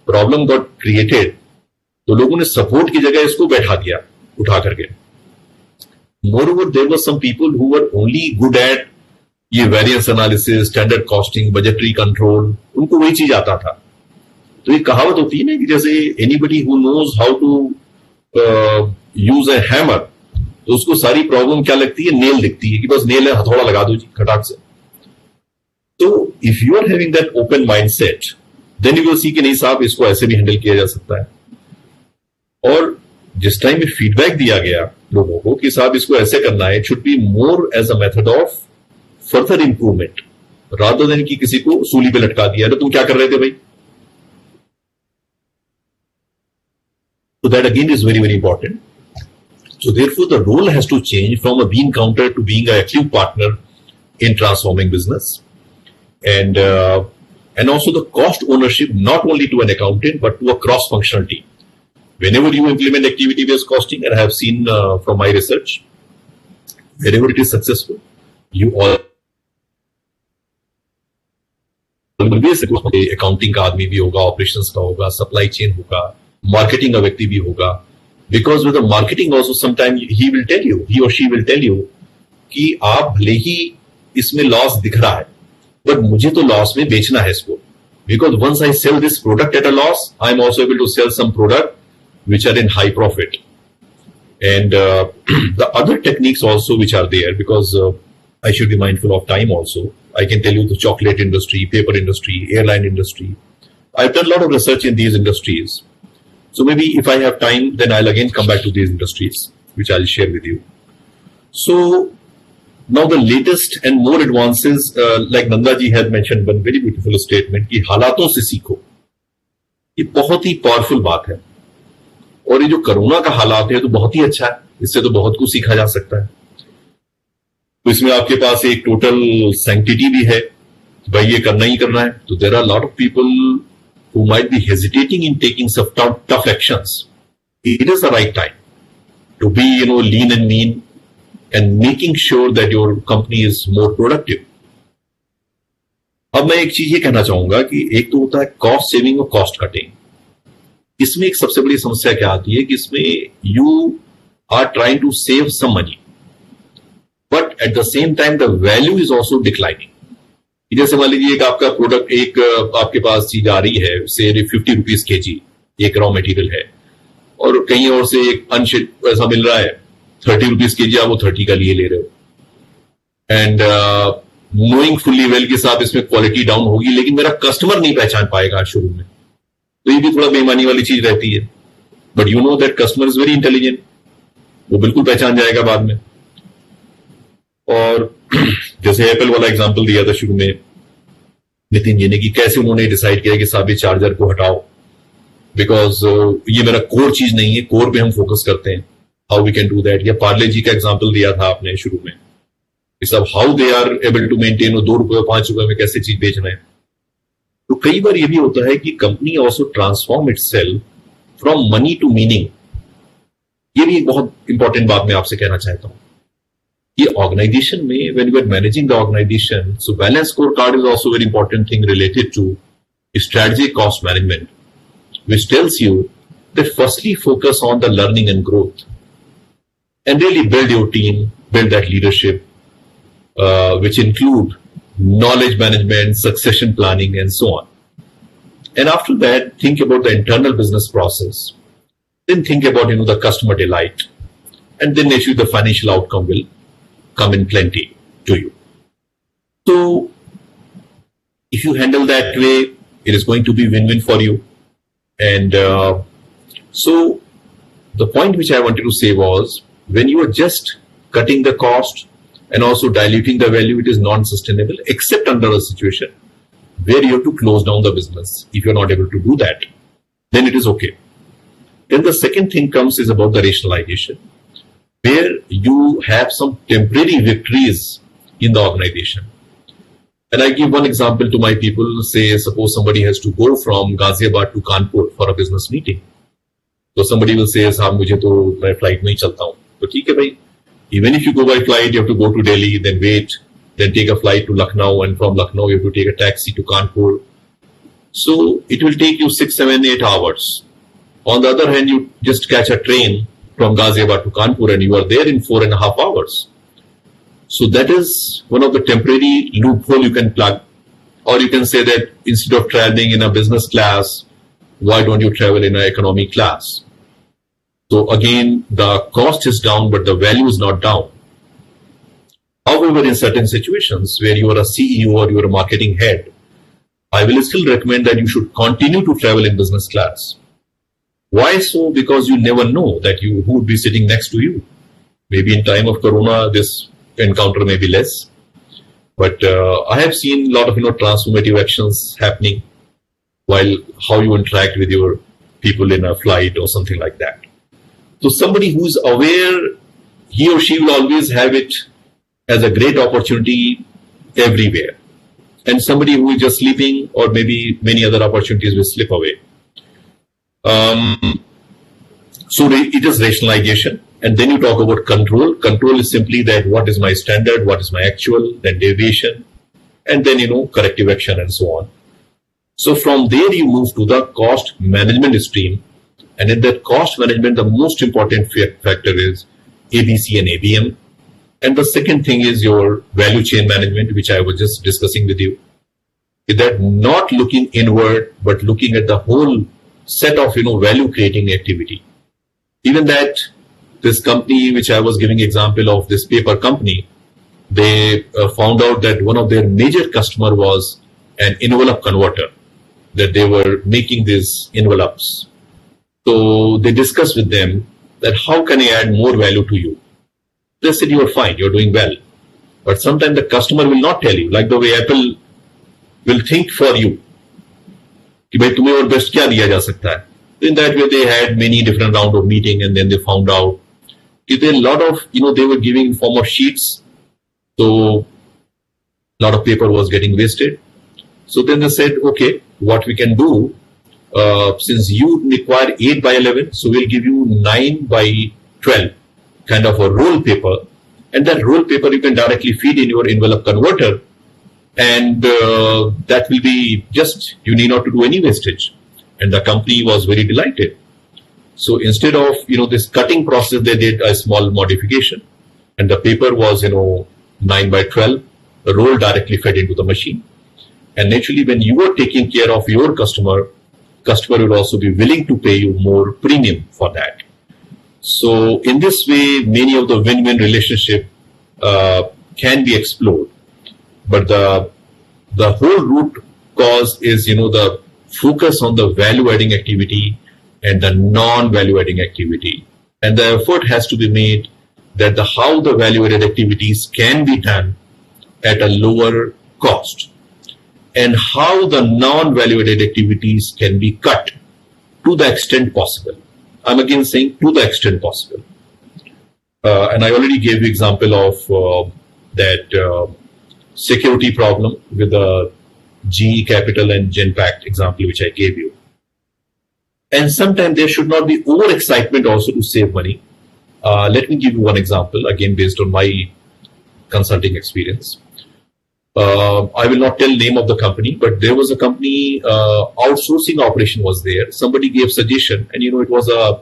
problem got created. तो लोगों ने सपोर्ट की जगह इसको बैठा दिया उठा करके. Moreover, there were some people who were only good at ये variance analysis, standard costing, budgetary control, उनको वही चीज आता था. तो ये कहावत होती है ना कि जैसे anybody who knows how to use a hammer, तो उसको सारी प्रॉब्लम क्या लगती है, नेल दिखती है कि बस नेल है, हथौड़ा लगा दो जी खटाक से. तो if you are having that open mindset then you will see कि नहीं साहब इसको ऐसे भी हैंडल किया जा सकता है. और जिस टाइम में फीडबैक दिया गया लोगों को कि साहब इसको ऐसे करना है, it should be more as a method of further improvement rather than कि किसी को सूली पे लटका दिया. अरे तुम क्या कर रहे थे भाई? So that again is very, very important. So therefore, the role has to change from a bean counter to being an active partner in transforming business, and also the cost ownership not only to an accountant but to a cross-functional team. Whenever you implement activity-based costing, and I have seen from my research, wherever it is successful, you all accounting का आदमी भी होगा, operations का होगा, supply chain होगा, marketing का व्यक्ति भी होगा. Because with the marketing also sometimes he or she will tell you कि आप भले ही इसमें लॉस दिख रहा है, but मुझे तो लॉस में बेचना है इसको. Because once I sell this product at a loss, I am also able to sell some product which are in high profit. And the other techniques also which are there, because I should be mindful of time also. I can tell you the chocolate industry, paper industry, airline industry. I've done a lot of research in these industries. So maybe if I have time, then I'll again come back to these industries, which I'll share with you. So now the latest and more advances, like Nanda ji had mentioned one very beautiful statement कि हालातों से सीखो. ये बहुत ही powerful बात है. और ये जो कोरोना का हालात है तो बहुत ही अच्छा है. इससे तो बहुत कुछ सीखा जा सकता है. तो इसमें आपके पास एक टोटल सैंक्टिटी भी है, भाई ये करना ही करना है. तो there are lot of people who might be hesitating in taking some tough actions. It is the right time to be, lean and mean and making sure that your company is more productive. अब मैं एक चीज ये कहना चाहूंगा कि एक तो होता है कॉस्ट सेविंग और कॉस्ट कटिंग. इसमें एक सबसे बड़ी समस्या क्या आती है कि इसमें you are trying to save some money, but at the same time the value is also declining. जैसे मान लीजिए एक आपका प्रोडक्ट, एक आपके पास चीज आ रही है, से 50 रुपीज केजी एक रॉ मटेरियल है, और कहीं और से एक अनशिप ऐसा मिल रहा है 30 रुपीज केजी, आप वो 30 का लिए ले रहे हो. एंड नोइंग फुल्ली वेल के साथ इसमें क्वालिटी डाउन होगी, लेकिन मेरा कस्टमर नहीं पहचान पाएगा शुरू में. तो ये भी थोड़ा बेईमानी वाली चीज रहती है. But you know that customer is very intelligent, वो बिल्कुल पहचान जाएगा बाद में. और जैसे एप्पल वाला एग्जांपल दिया था शुरू में नितिन जी ने कि कैसे उन्होंने डिसाइड किया कि साहब ये चार्जर को हटाओ, बिकॉज ये मेरा कोर चीज नहीं है, कोर पे हम फोकस करते हैं. How we can do that. या पार्ले जी का एग्जांपल दिया था आपने शुरू में कि सब how they are able to maintain 2 रुपए 5 रुपए में कैसे चीज बेच रहे हैं. तो कई बार ये भी होता है कि company also transform itself from money to meaning. ये भी एक बहुत इंपॉर्टेंट बात मैं आपसे कहना चाहता हूं. ये ऑर्गेनाइजेशन में when you are managing the organization, so balance scorecard is also very important thing related to strategic cost management, which tells you that firstly focus on the learning and growth, and really build your team, build that leadership, which include knowledge management, succession planning, and so on. And after that, think about the internal business process. Then think about the customer delight, and then actually the financial outcome will come in plenty to you. So if you handle that way, it is going to be win-win for you. And so the point which I wanted to say was, when you are just cutting the cost and also diluting the value, it is non-sustainable, except under a situation where you have to close down the business. If you're not able to do that, then it is okay. Then the second thing comes is about the rationalization, where you have some temporary victories in the organization. And I give one example to my people. Say, suppose somebody has to go from Ghaziabad to Kanpur for a business meeting. So somebody will say, "Saab, mujhe to मैं flight में ही चलता हूँ." तो ठीक है भाई. Even if you go by flight, you have to go to Delhi, then wait, then take a flight to Lucknow, and from Lucknow you have to take a taxi to Kanpur. So it will take you 6, 7, 8 hours. On the other hand, you just catch a train from Ghaziabad to Kanpur and you are there in 4.5 hours. So that is one of the temporary loophole you can plug. Or you can say that instead of traveling in a business class, why don't you travel in an economy class? So again, the cost is down, but the value is not down. However, in certain situations where you are a CEO or you are a marketing head, I will still recommend that you should continue to travel in business class. Why so? Because you never know that who would be sitting next to you. Maybe in time of Corona, this encounter may be less. But I have seen a lot of transformative actions happening while how you interact with your people in a flight or something like that. So somebody who's aware, he or she will always have it as a great opportunity everywhere. And somebody who is just sleeping, or maybe many other opportunities will slip away. So it is rationalization. And then you talk about control. Control is simply that what is my standard, what is my actual, then deviation, and then, corrective action and so on. So from there you move to the cost management stream. And in that cost management, the most important factor is ABC and ABM. And the second thing is your value chain management, which I was just discussing with you. Is that not looking inward, but looking at the whole set of, value creating activity. Even that this company, which I was giving example of, this paper company, they found out that one of their major customer was an envelope converter, that they were making these envelopes. So they discussed with them that how can I add more value to you? They said, you are fine, you're doing well. But sometimes the customer will not tell you, like the way Apple will think for you. कि भाई तुम्हें और best क्या दिया जा सकता है? In that way, they had many different round of meeting, and then they found out that a lot of, they were giving in form of sheets. So a lot of paper was getting wasted. So then they said, okay, what we can do, since you require 8 by 11, so we'll give you 9 by 12 kind of a roll paper. And that roll paper you can directly feed in your envelope converter. And that will be just, you need not to do any wastage. And the company was very delighted. So instead of, this cutting process, they did a small modification. And the paper was, 9 by 12, the roll directly fed into the machine. And naturally, when you are taking care of your customer will also be willing to pay you more premium for that. So in this way, many of the win-win relationship can be explored. But the whole root cause is, the focus on the value-adding activity and the non-value-adding activity. And the effort has to be made that how the value-added activities can be done at a lower cost, and how the non-value-added activities can be cut to the extent possible. I'm again saying to the extent possible. And I already gave you example of that security problem with the GE Capital and Genpact example, which I gave you. And sometimes there should not be over-excitement also to save money. Let me give you one example, again, based on my consulting experience. I will not tell name of the company, but there was a company, outsourcing operation was there. Somebody gave suggestion, and it was a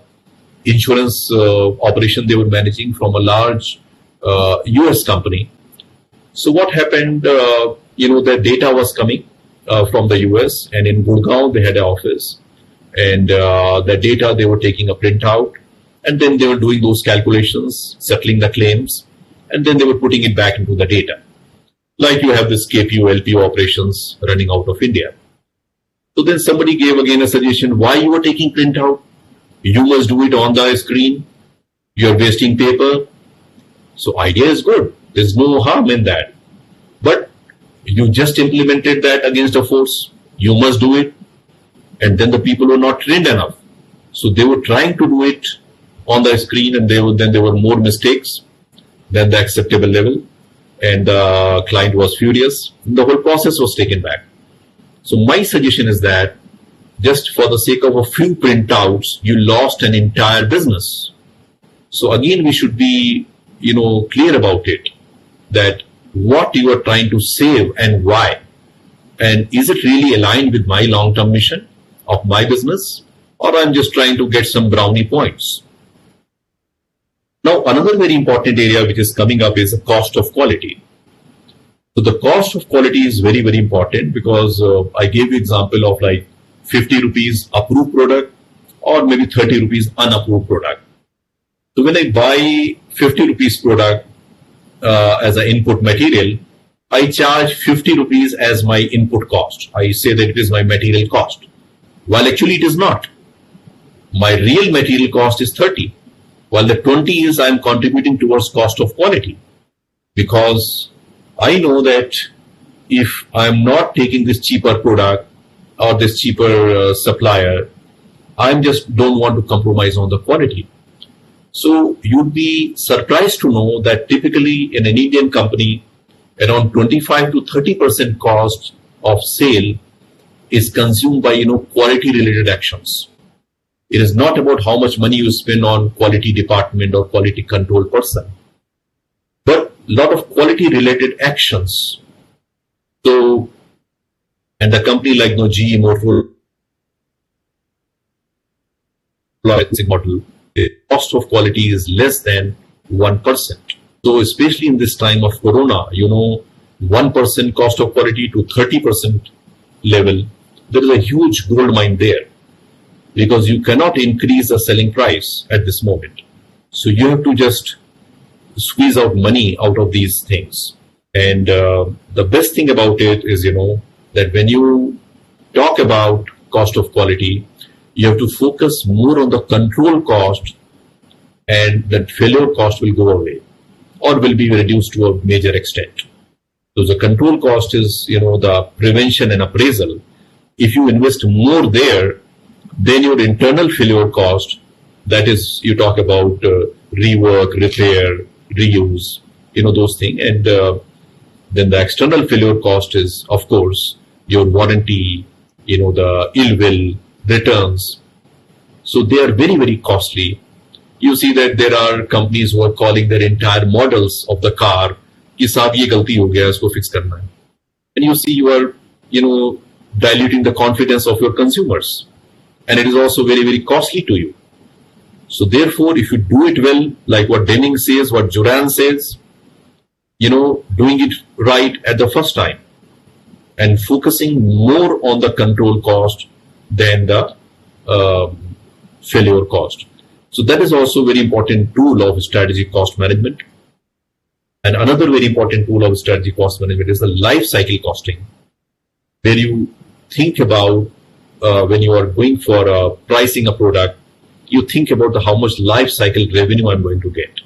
insurance operation they were managing from a large US company. So what happened, the data was coming from the US, and in Gurgaon they had an office, and the data they were taking a printout, and then they were doing those calculations, settling the claims, and then they were putting it back into the data. Like you have this KPO, LPO operations running out of India. So then somebody gave again a suggestion, why you are taking printout? You must do it on the screen. You're wasting paper. So idea is good. There's no harm in that. But you just implemented that against a force. You must do it. And then the people were not trained enough. So they were trying to do it on the screen, and then there were more mistakes than the acceptable level. And the client was furious. The whole process was taken back. So my suggestion is that just for the sake of a few printouts, you lost an entire business. So again, we should be, clear about it, that what you are trying to save and why. And is it really aligned with my long-term mission of my business, or I'm just trying to get some brownie points? Now, another very important area which is coming up is the cost of quality. So the cost of quality is very, very important, because I gave you example of like 50 rupees approved product or maybe 30 rupees unapproved product. So when I buy 50 rupees product as an input material, I charge 50 rupees as my input cost. I say that it is my material cost. While actually it is not. My real material cost is 30. While the 20 is I am contributing towards cost of quality. Because I know that if I am not taking this cheaper product or this cheaper supplier, I just don't want to compromise on the quality. So you'd be surprised to know that typically in an Indian company, around 25 to 30% cost of sale is consumed by, quality related actions. It is not about how much money you spend on quality department or quality control person, but a lot of quality related actions. So, and a company like GE, Motorola, model, the cost of quality is less than 1%. So especially in this time of Corona, 1% cost of quality to 30% level, there is a huge gold mine there because you cannot increase the selling price at this moment. So you have to just squeeze out money out of these things. And the best thing about it is, that when you talk about cost of quality, you have to focus more on the control cost, and that failure cost will go away or will be reduced to a major extent. So the control cost is, the prevention and appraisal. If you invest more there, then your internal failure cost, that is, you talk about rework, repair, reuse, those things. And then the external failure cost is, of course, your warranty, the ill will, returns. So they are very, very costly. You see that there are companies who are calling their entire models of the car, कि साहब ये गलती हो गया, इसको fix करना है. And you see you are, diluting the confidence of your consumers. And it is also very, very costly to you. So therefore, if you do it well, like what Deming says, what Juran says, doing it right at the first time and focusing more on the control cost than the failure cost. So that is also a very important tool of strategic cost management. And another very important tool of strategic cost management is the life cycle costing, where you think about when you are going for pricing a product, you think about how much life cycle revenue I'm going to get.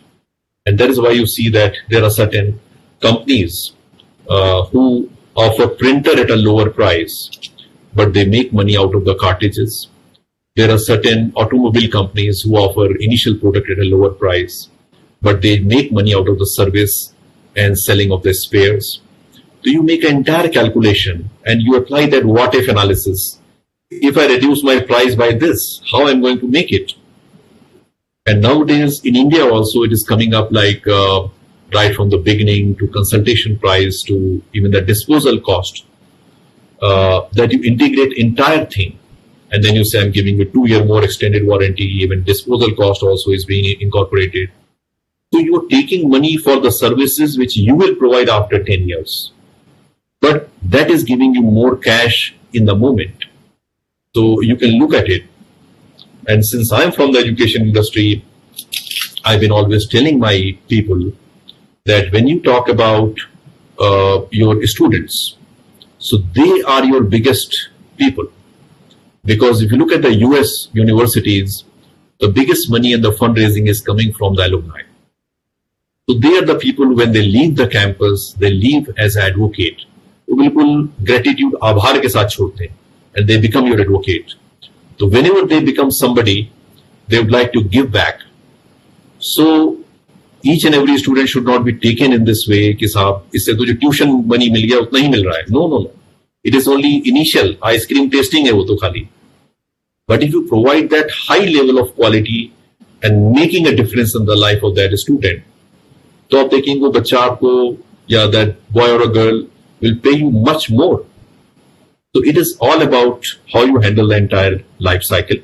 And that is why you see that there are certain companies who offer printer at a lower price, but they make money out of the cartridges. There are certain automobile companies who offer initial product at a lower price, but they make money out of the service and selling of the spares. So you make an entire calculation and you apply that what if analysis. If I reduce my price by this, how I'm going to make it? And nowadays in India also it is coming up like right from the beginning to consultation price to even the disposal cost, that you integrate entire thing. And then you say, I'm giving you 2-year more extended warranty, even disposal cost also is being incorporated. So you're taking money for the services which you will provide after 10 years. But that is giving you more cash in the moment. So you can look at it. And since I'm from the education industry, I've been always telling my people that when you talk about your students, so they are your biggest people. Because if you look at the US universities, the biggest money and the fundraising is coming from the alumni. So they are the people when they leave the campus, they leave as an advocate. वो बिल्कुल gratitude आभार के साथ छोड़ते हैं, and they become your advocate. So whenever they become somebody, they would like to give back. So each and every student should not be taken in this way कि साहब इससे तो जो tuition money मिल गया उतना ही मिल रहा है. No. It is only initial ice cream tasting है वो तो खाली. But if you provide that high level of quality and making a difference in the life of that student, तो आप देखेंगे वो बच्चा आपको या that boy or a girl will pay you much more. So it is all about how you handle the entire life cycle.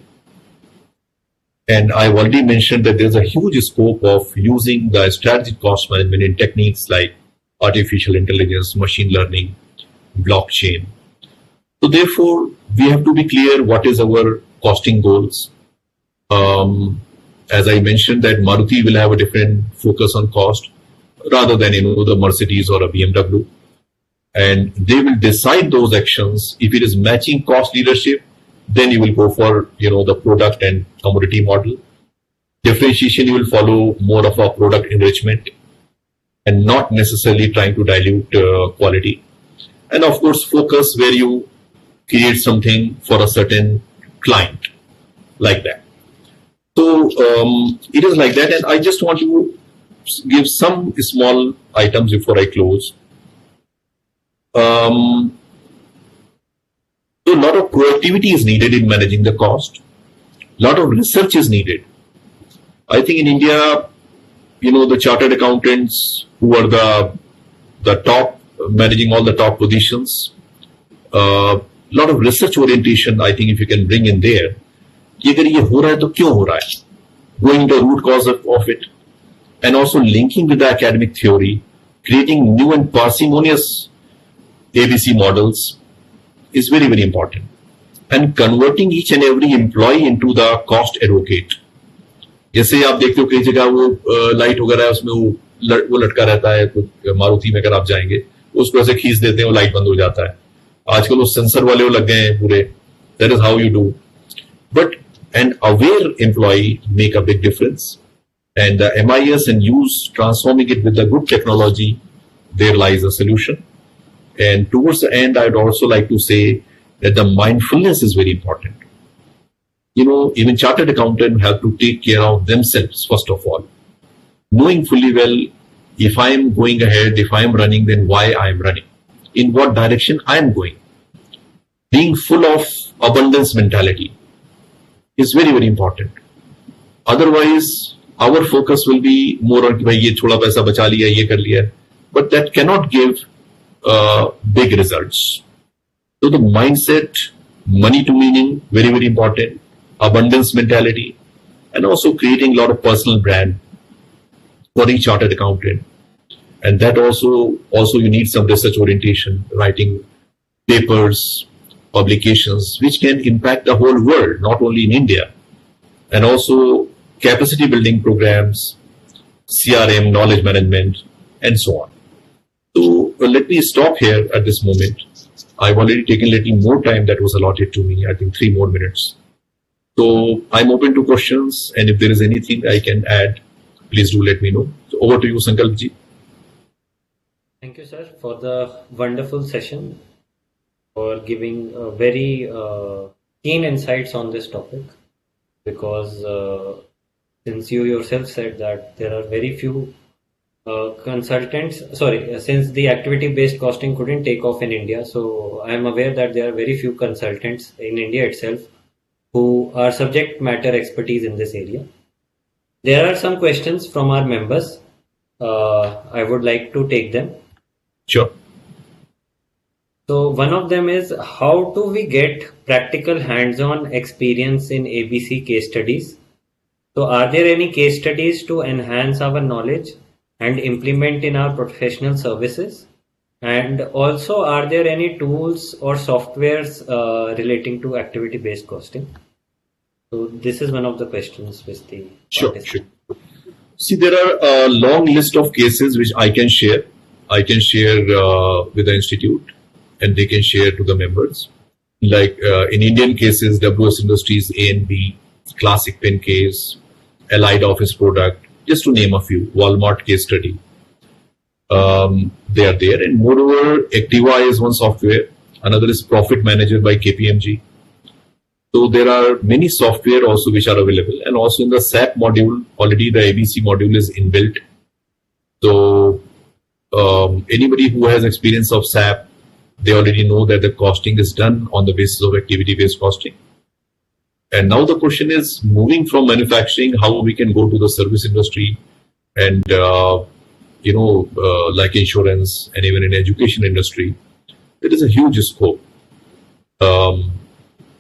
And I've already mentioned that there's a huge scope of using the strategic cost management in techniques like artificial intelligence, machine learning, blockchain. So therefore, we have to be clear what is our costing goals. As I mentioned that Maruti will have a different focus on cost rather than, the Mercedes or a BMW. and they will decide those actions. If it is matching cost leadership, then you will go for, the product and commodity model. Differentiation, you will follow more of a product enrichment and not necessarily trying to dilute quality. And of course, focus where you create something for a certain client, like that. So it is like that, and I just want to give some small items before I close. So a lot of proactivity is needed in managing the cost. A lot of research is needed. I think in India, the chartered accountants who are the top, managing all the top positions, a lot of research orientation, I think if you can bring in there, कि अगर ये हो रहा है तो क्यों हो रहा है, going to the root cause of it, and also linking with the academic theory, creating new and parsimonious ABC models is very, very important. And converting each and every employee into the cost advocate. जैसे आप देखते हो कई जगह वो light वगैरह है उसमें वो लटका रहता है, कुछ मारुति में अगर आप जाएंगे उसको ऐसे खींच देते हैं, वो लाइट बंद हो जाता है. आजकल वो सेंसर वाले वो लग गए हैं पूरे. That is how you do. But an aware employee make a big difference. And the MIS and use transforming it with the good technology, there lies a solution. And towards the end, I'd also like to say that the mindfulness is very important. Even chartered accountants have to take care of themselves, first of all. Knowing fully well, if I am going ahead, if I am running, then why I am running, in what direction I am going. Being full of abundance mentality is very, very important. Otherwise, our focus will be more on कि भाई ये थोड़ा पैसा बचा लिया, ये कर लिया, but that cannot give big results. So the mindset, money to meaning, very, very important. Abundance mentality, and also creating a lot of personal brand for each chartered accountant. And that also you need some research orientation, writing papers, publications, which can impact the whole world, not only in India. And also capacity building programs, CRM, knowledge management, and so on. So let me stop here at this moment. I've already taken a little more time that was allotted to me, I think 3 more minutes. So I'm open to questions, and if there is anything I can add, please do let me know. So over to you, Sankalp ji. Thank you, sir, for the wonderful session, for giving very keen insights on this topic, because since you yourself said that there are very few since the activity-based costing couldn't take off in India, so I am aware that there are very few consultants in India itself who are subject matter expertise in this area. There are some questions from our members. I would like to take them. Sure. So one of them is, how do we get practical hands-on experience in ABC case studies? So are there any case studies to enhance our knowledge and implement in our professional services? And also, are there any tools or softwares relating to activity-based costing? So this is one of the questions with the Sure. See, there are a long list of cases which I can share. I can share with the institute, and they can share to the members. Like in Indian cases, WS Industries A&B, Classic Pen case, Allied Office Product, just to name a few, Walmart case study. They are there. And moreover, Activa is one software. Another is Profit Manager by KPMG. So there are many software also which are available. And also in the SAP module, already the ABC module is inbuilt. So anybody who has experience of SAP, they already know that the costing is done on the basis of activity-based costing. And now the question is, moving from manufacturing, how we can go to the service industry and like insurance and even in education industry. There is a huge scope.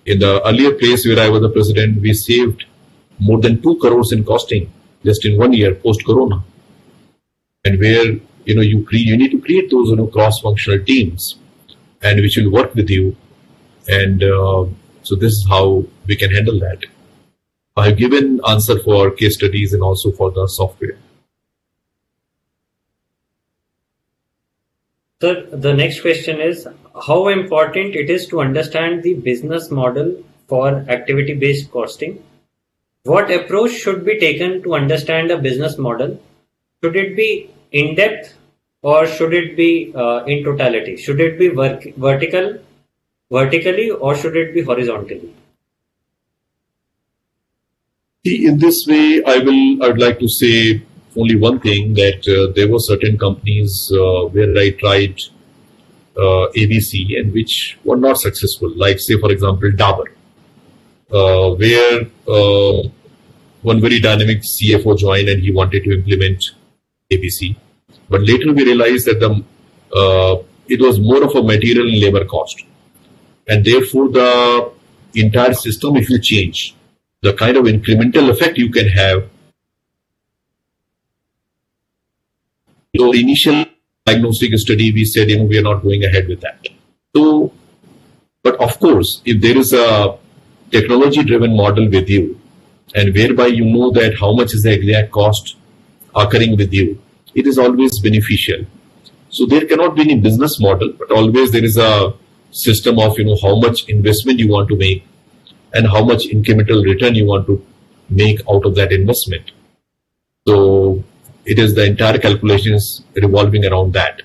In the earlier place where I was the president, we saved more than 2 crores in costing just in 1 year post-corona. And where you need to create those cross-functional teams, and which will work with you. And so this is how we can handle that. I have given answer for case studies and also for the software. Sir, the next question is how important it is to understand the business model for activity-based costing. What approach should be taken to understand a business model? Should it be in-depth or should it be in totality? Should it be vertically or should it be horizontally? See, in this way, I would like to say only one thing, that there were certain companies where I tried ABC and which were not successful. Like, say, for example, Dabur, where one very dynamic CFO joined and he wanted to implement ABC. But later we realized that it was more of a material and labor cost. And therefore, the entire system, if you change, the kind of incremental effect you can have. So initial diagnostic study, we said, we are not going ahead with that. So, but of course, if there is a technology-driven model with you, and whereby you know that how much is the exact cost occurring with you, it is always beneficial. So there cannot be any business model, but always there is a system of, how much investment you want to make and how much incremental return you want to make out of that investment. So it is the entire calculations revolving around that.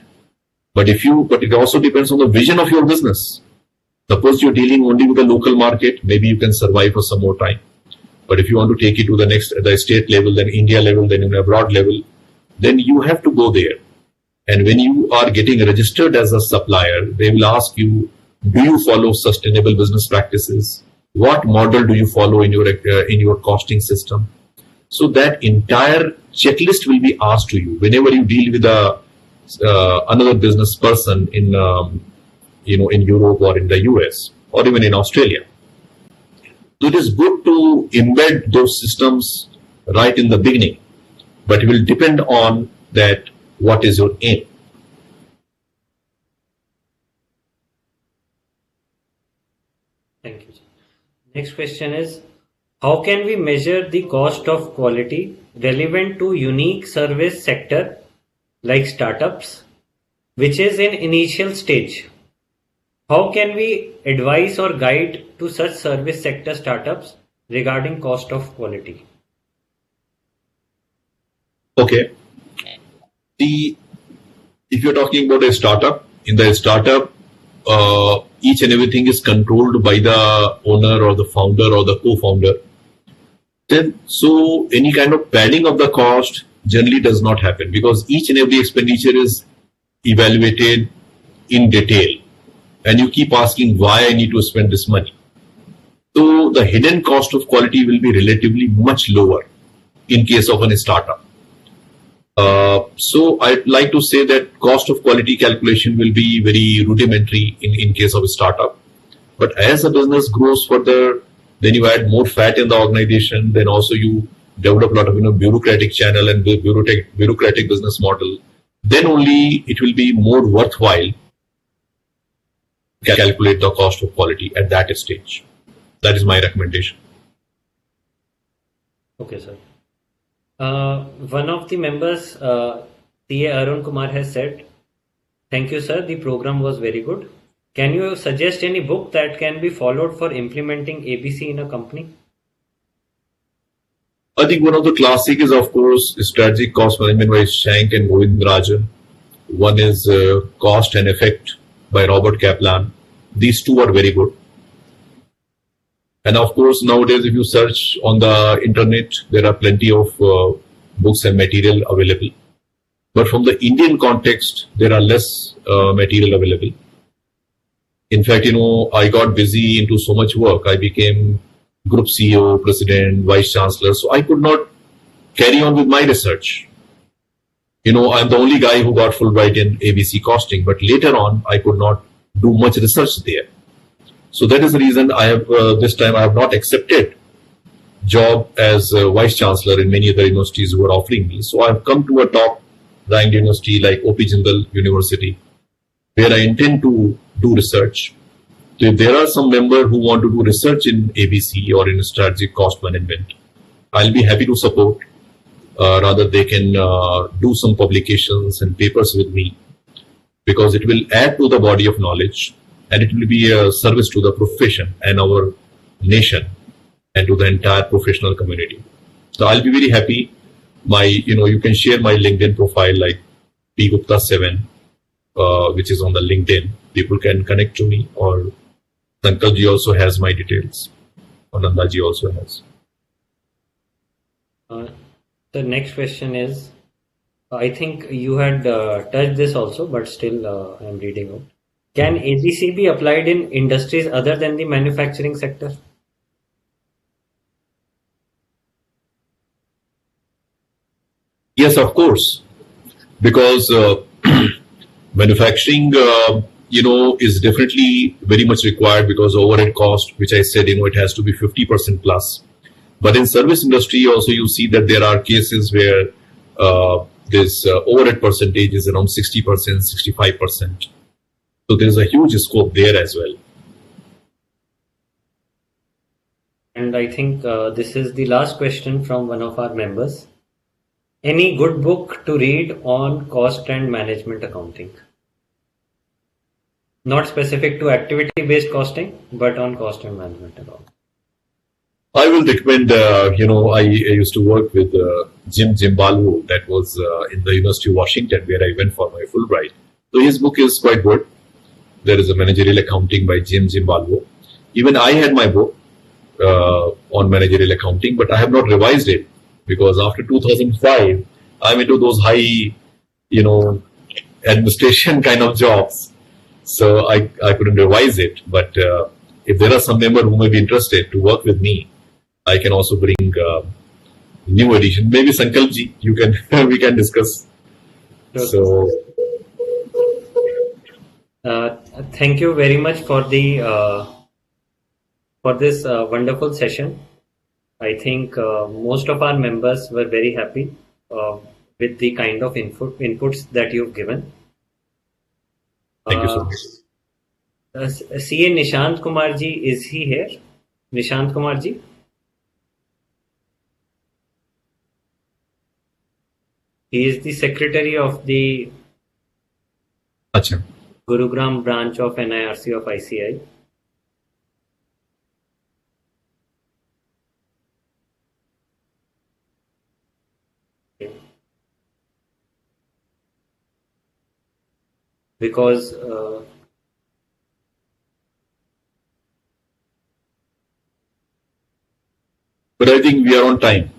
But it also depends on the vision of your business. Suppose you're dealing only with the local market, maybe you can survive for some more time. But if you want to take it to the state level, then India level, then abroad level, then you have to go there. And when you are getting registered as a supplier, they will ask you, do you follow sustainable business practices? What model do you follow in your costing system? So that entire checklist will be asked to you whenever you deal with another business person in Europe or in the US or even in Australia. So it is good to embed those systems right in the beginning, but it will depend on that what is your aim. Thank you. Next question is, how can we measure the cost of quality relevant to unique service sector like startups, which is in initial stage? How can we advise or guide to such service sector startups regarding cost of quality? Okay. If you're talking about a startup, in the startup, each and everything is controlled by the owner or the founder or the co-founder. So any kind of padding of the cost generally does not happen because each and every expenditure is evaluated in detail. And you keep asking why I need to spend this money. So the hidden cost of quality will be relatively much lower in case of a startup. So I'd like to say that cost of quality calculation will be very rudimentary in case of a startup. But as a business grows further, then you add more fat in the organization, then also you develop a lot of bureaucratic channel and bureaucratic business model. Then only it will be more worthwhile to calculate the cost of quality at that stage. That is my recommendation. Okay, sir. One of the members, T.A. Arun Kumar, has said, "Thank you, sir. The program was very good. Can you suggest any book that can be followed for implementing ABC in a company?" I think one of the classic is, of course, Strategic Cost Management by Shank and Govindarajan. One is Cost and Effect by Robert Kaplan. These two are very good. And of course, nowadays, if you search on the internet, there are plenty of books and material available. But from the Indian context, there are less material available. In fact, I got busy into so much work. I became group CEO, president, vice chancellor. So I could not carry on with my research. I'm the only guy who got Fulbright in ABC costing. But later on, I could not do much research there. So that is the reason I have this time I have not accepted job as vice chancellor in many other universities who are offering me. So I have come to a top ranked university like OP Jindal University, where I intend to do research. So if there are some members who want to do research in ABC or in strategic cost management, I'll be happy to support. Rather, they can do some publications and papers with me, because it will add to the body of knowledge and it will be a service to the profession and our nation and to the entire professional community. So I'll be very happy. You can share my LinkedIn profile like pgupta7, which is on the LinkedIn. People can connect to me, or Sankalji also has my details, or Nandaji also has. The next question is, I think you had touched this also, but still I'm reading out. Can AGC be applied in industries other than the manufacturing sector? Yes, of course, because manufacturing, is definitely very much required because overhead cost, which I said, it has to be 50% plus. But in service industry also, you see that there are cases where this overhead percentage is around 60%, 65%. So there is a huge scope there as well. And I think this is the last question from one of our members. Any good book to read on cost and management accounting? Not specific to activity-based costing, but on cost and management accounting. I will recommend, I used to work with Jim Balvo, that was in the University of Washington, where I went for my Fulbright. So his book is quite good. There is a managerial accounting by Jim Balvo. Even I had my book on managerial accounting, but I have not revised it because after 2005, I'm into those high, administration kind of jobs. So I couldn't revise it. But if there are some member who may be interested to work with me, I can also bring new edition. Maybe Sankalji, we can discuss. So thank you very much for this wonderful session. I think most of our members were very happy with the kind of inputs that you've given. Thank you so much. CA Nishant Kumar ji, is he here? Nishant Kumar ji? He is the secretary of the Achha. Gurugram branch of NIRC of ICI. Because but I think we are on time.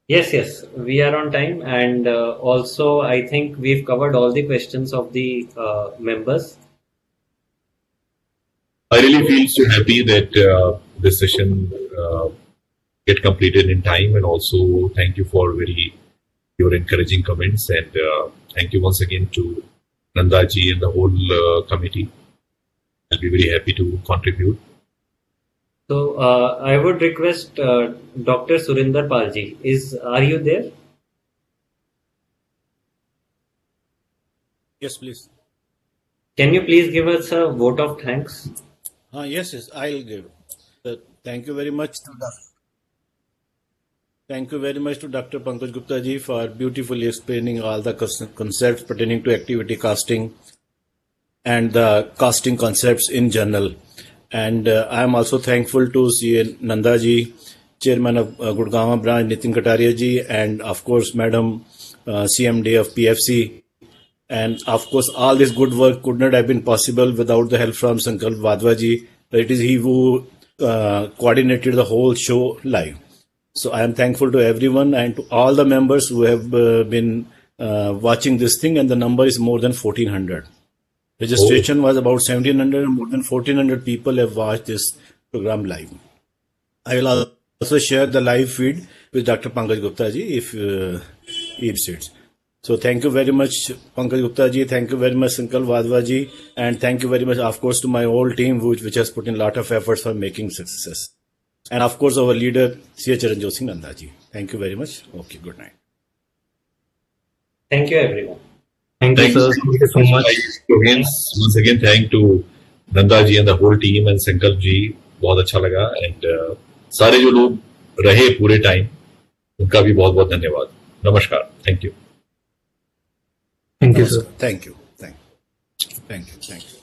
Yes, we are on time, and also I think we've covered all the questions of the members. I really feel so happy that this session get completed in time, and also thank you for your encouraging comments, and thank you once again to Nandaji and the whole committee. I'll be very happy to contribute. So I would request Dr. Surinder Palji. Are you there? Yes, please. Can you please give us a vote of thanks? Yes, I'll give. Thank you very much to Dr. Pankaj Gupta ji for beautifully explaining all the concepts pertaining to activity costing and the costing concepts in general. And I am also thankful to C.A. Nanda ji, Chairman of Gurgaon branch, Nitin Kataria ji, and of course, Madam CMD of PFC. And of course, all this good work could not have been possible without the help from Sankalp Vadva ji. It is he who coordinated the whole show live. So I am thankful to everyone and to all the members who have been watching this thing, and the number is more than 1400. Registration was about 1700, and more than 1400 people have watched this program live. I will also share the live feed with Dr. Pankaj Gupta ji if he sits. So thank you very much, Pankaj Gupta ji. Thank you very much, Sankalp Vadva ji. And thank you very much, of course, to my whole team, which has put in a lot of efforts for making success. And of course, our leader, C.A. Charanjot Singh Nanda ji. Thank you very much. Okay, good night. Thank you, everyone. Thank you, sir. Thank you so much. Once again, thank to Nanda ji and the whole team and Sankalp ji. बहुत अच्छा लगा, and सारे जो लोग रहे पूरे time, उनका भी बहुत-बहुत धन्यवाद. नमस्कार. Thank you. Thank you, sir. Thank you. Thank you. Thank you.